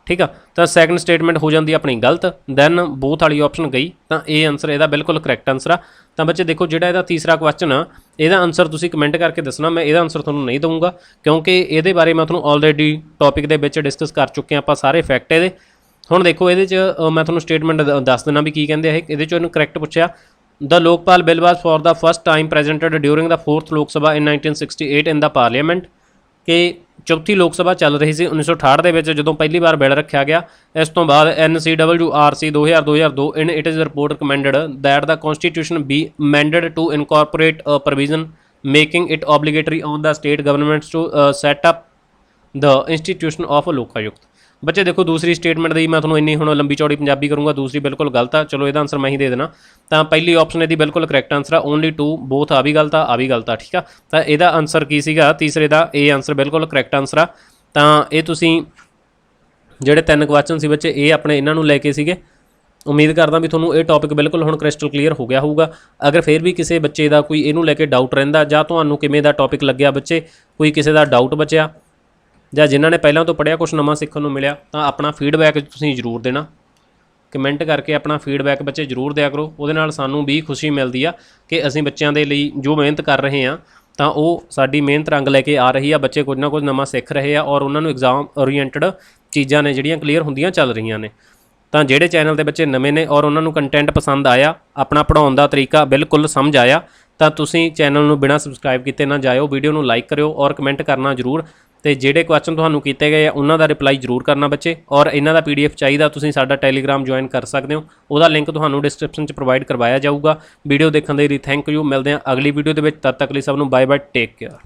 ठीक है, तो सैकेंड स्टेटमेंट हो जाती अपनी गलत, दैन बोथ वाली ऑप्शन गई, तो ये आंसर यदा बिल्कुल करैक्ट आंसर आ। तो बच्चे देखो जो यदा तीसरा क्वेश्चन आ यदा आंसर तुसीं कमेंट करके दसना, मैं यदा आंसर तुहानूं नहीं दूंगा क्योंकि ये बारे मैं तुहानूं ऑलरेडी टॉपिक दे विच डिस्कस कर चुके हैं, आपां सारे फैक्ट ये। हुण देखो ये मैं तुहानूं स्टेटमेंट दस देना भी की कहंदे आ। ये इहदे करैक्ट पुछया the Lokpal bill was for the first time presented during the 4th लोक सभा इन 1968 इन द पार्लीमेंट, कि चौथी लोक सभा चल रही सी 1968 ਦੇ ਵਿੱਚ ਜਦੋਂ ਪਹਿਲੀ ਵਾਰ ਬਿਲ ਰੱਖਿਆ ਗਿਆ। ਇਸ ਤੋਂ ਬਾਅਦ NCWRC 2002 in it is report recommended that the constitution be amended to incorporate a provision making it obligatory on the state governments to set up the institution of Lokayukta. बच्चे देखो दूसरी स्टेटमेंट दी मैं थोड़ा इन्नी हुण लंबी चौड़ी पंजाबी करूँगा, दूसरी बिल्कुल गलत आ। चलो इसका आंसर मैं ही दे देना। तो पहली ऑप्शन यदि बिल्कुल करैक्ट आंसर आ, ओनली 2 बोथ आ भी गलत आ भी गलत आ। ठीक है, तो यदा आंसर की सीगा तीसरे का ए आंसर बिल्कुल करैक्ट आंसर आ। तो ये तुसीं जिहड़े 3 क्वेश्चन सी बच्चे ये अपने इन्हां नूं लैके सीगे। उम्मीद करदा भी तुहानूं ये टॉपिक बिल्कुल हुण क्रिस्टल क्लीयर हो गया होऊगा। अगर फिर भी किसी बच्चे का कोई इहनूं लैके डाउट रहिंदा जां तुहानूं किवें दा टॉपिक लग्गिया बच्चे, कोई किसी का डाउट बचिया ਜਾਂ ਜਿਨ੍ਹਾਂ ਨੇ ਪਹਿਲਾਂ ਤੋਂ ਪੜ੍ਹਿਆ ਕੁਛ ਨਵਾਂ ਸਿੱਖਣ ਨੂੰ ਮਿਲਿਆ, ਤਾਂ ਆਪਣਾ ਫੀਡਬੈਕ ਤੁਸੀਂ ਜ਼ਰੂਰ ਦੇਣਾ, ਕਮੈਂਟ ਕਰਕੇ ਆਪਣਾ ਫੀਡਬੈਕ ਬੱਚੇ ਜ਼ਰੂਰ ਦਿਆ ਕਰੋ। ਉਹਦੇ ਨਾਲ ਸਾਨੂੰ ਵੀ ਖੁਸ਼ੀ ਮਿਲਦੀ ਆ ਕਿ ਅਸੀਂ ਬੱਚਿਆਂ ਦੇ ਲਈ ਜੋ ਮਿਹਨਤ ਕਰ ਰਹੇ ਹਾਂ ਤਾਂ ਉਹ ਸਾਡੀ ਮਿਹਨਤ ਰੰਗ ਲੈ ਕੇ ਆ ਰਹੀ ਆ। ਬੱਚੇ ਕੁਝ ਨਾ ਕੁਝ ਨਵਾਂ ਸਿੱਖ ਰਹੇ ਆ ਔਰ ਉਹਨਾਂ ਨੂੰ ਐਗਜ਼ਾਮ ਓਰੀਐਂਟਡ ਚੀਜ਼ਾਂ ਨੇ ਜਿਹੜੀਆਂ ਕਲੀਅਰ ਹੁੰਦੀਆਂ ਚੱਲ ਰਹੀਆਂ ਨੇ। ਤਾਂ ਜਿਹੜੇ ਚੈਨਲ ਦੇ ਬੱਚੇ ਨਵੇਂ ਨੇ ਔਰ ਉਹਨਾਂ ਨੂੰ ਕੰਟੈਂਟ ਪਸੰਦ ਆਇਆ, ਆਪਣਾ ਪੜ੍ਹਾਉਣ ਦਾ ਤਰੀਕਾ ਬਿਲਕੁਲ ਸਮਝ ਆਇਆ, ਤਾਂ ਤੁਸੀਂ ਚੈਨਲ ਨੂੰ ਬਿਨਾਂ ਸਬਸਕ੍ਰਾਈਬ ਕੀਤੇ ਨਾ ਜਾਇਓ। ਵੀਡੀਓ ਨੂੰ ਲਾਈਕ ਕਰਿਓ ਔਰ ਕਮੈਂਟ ਕਰਨਾ ਜ਼ਰੂਰ, ਤੇ ਜਿਹੜੇ ਕੁਐਸਚਨ ਤੁਹਾਨੂੰ ਕੀਤੇ ਗਏ ਆ ਉਹਨਾਂ ਦਾ ਰਿਪਲਾਈ ਜ਼ਰੂਰ ਕਰਨਾ ਬੱਚੇ। ਔਰ ਇਹਨਾਂ ਦਾ PDF ਚਾਹੀਦਾ ਤੁਸੀਂ ਸਾਡਾ ਟੈਲੀਗ੍ਰਾਮ ਜੁਆਇਨ ਕਰ ਸਕਦੇ ਹੋ, ਉਹਦਾ ਲਿੰਕ ਤੁਹਾਨੂੰ ਡਿਸਕ੍ਰਿਪਸ਼ਨ 'ਚ ਪ੍ਰੋਵਾਈਡ ਕਰਵਾਇਆ ਜਾਊਗਾ। ਵੀਡੀਓ ਦੇਖਣ ਦੇ ਲਈ ਥੈਂਕ ਯੂ। ਮਿਲਦੇ ਹਾਂ ਅਗਲੀ ਵੀਡੀਓ ਦੇ ਵਿੱਚ, ਤਦ ਤੱਕ ਲਈ ਸਭ ਨੂੰ ਬਾਏ ਬਾਏ, ਟੇਕ ਕੇਅਰ।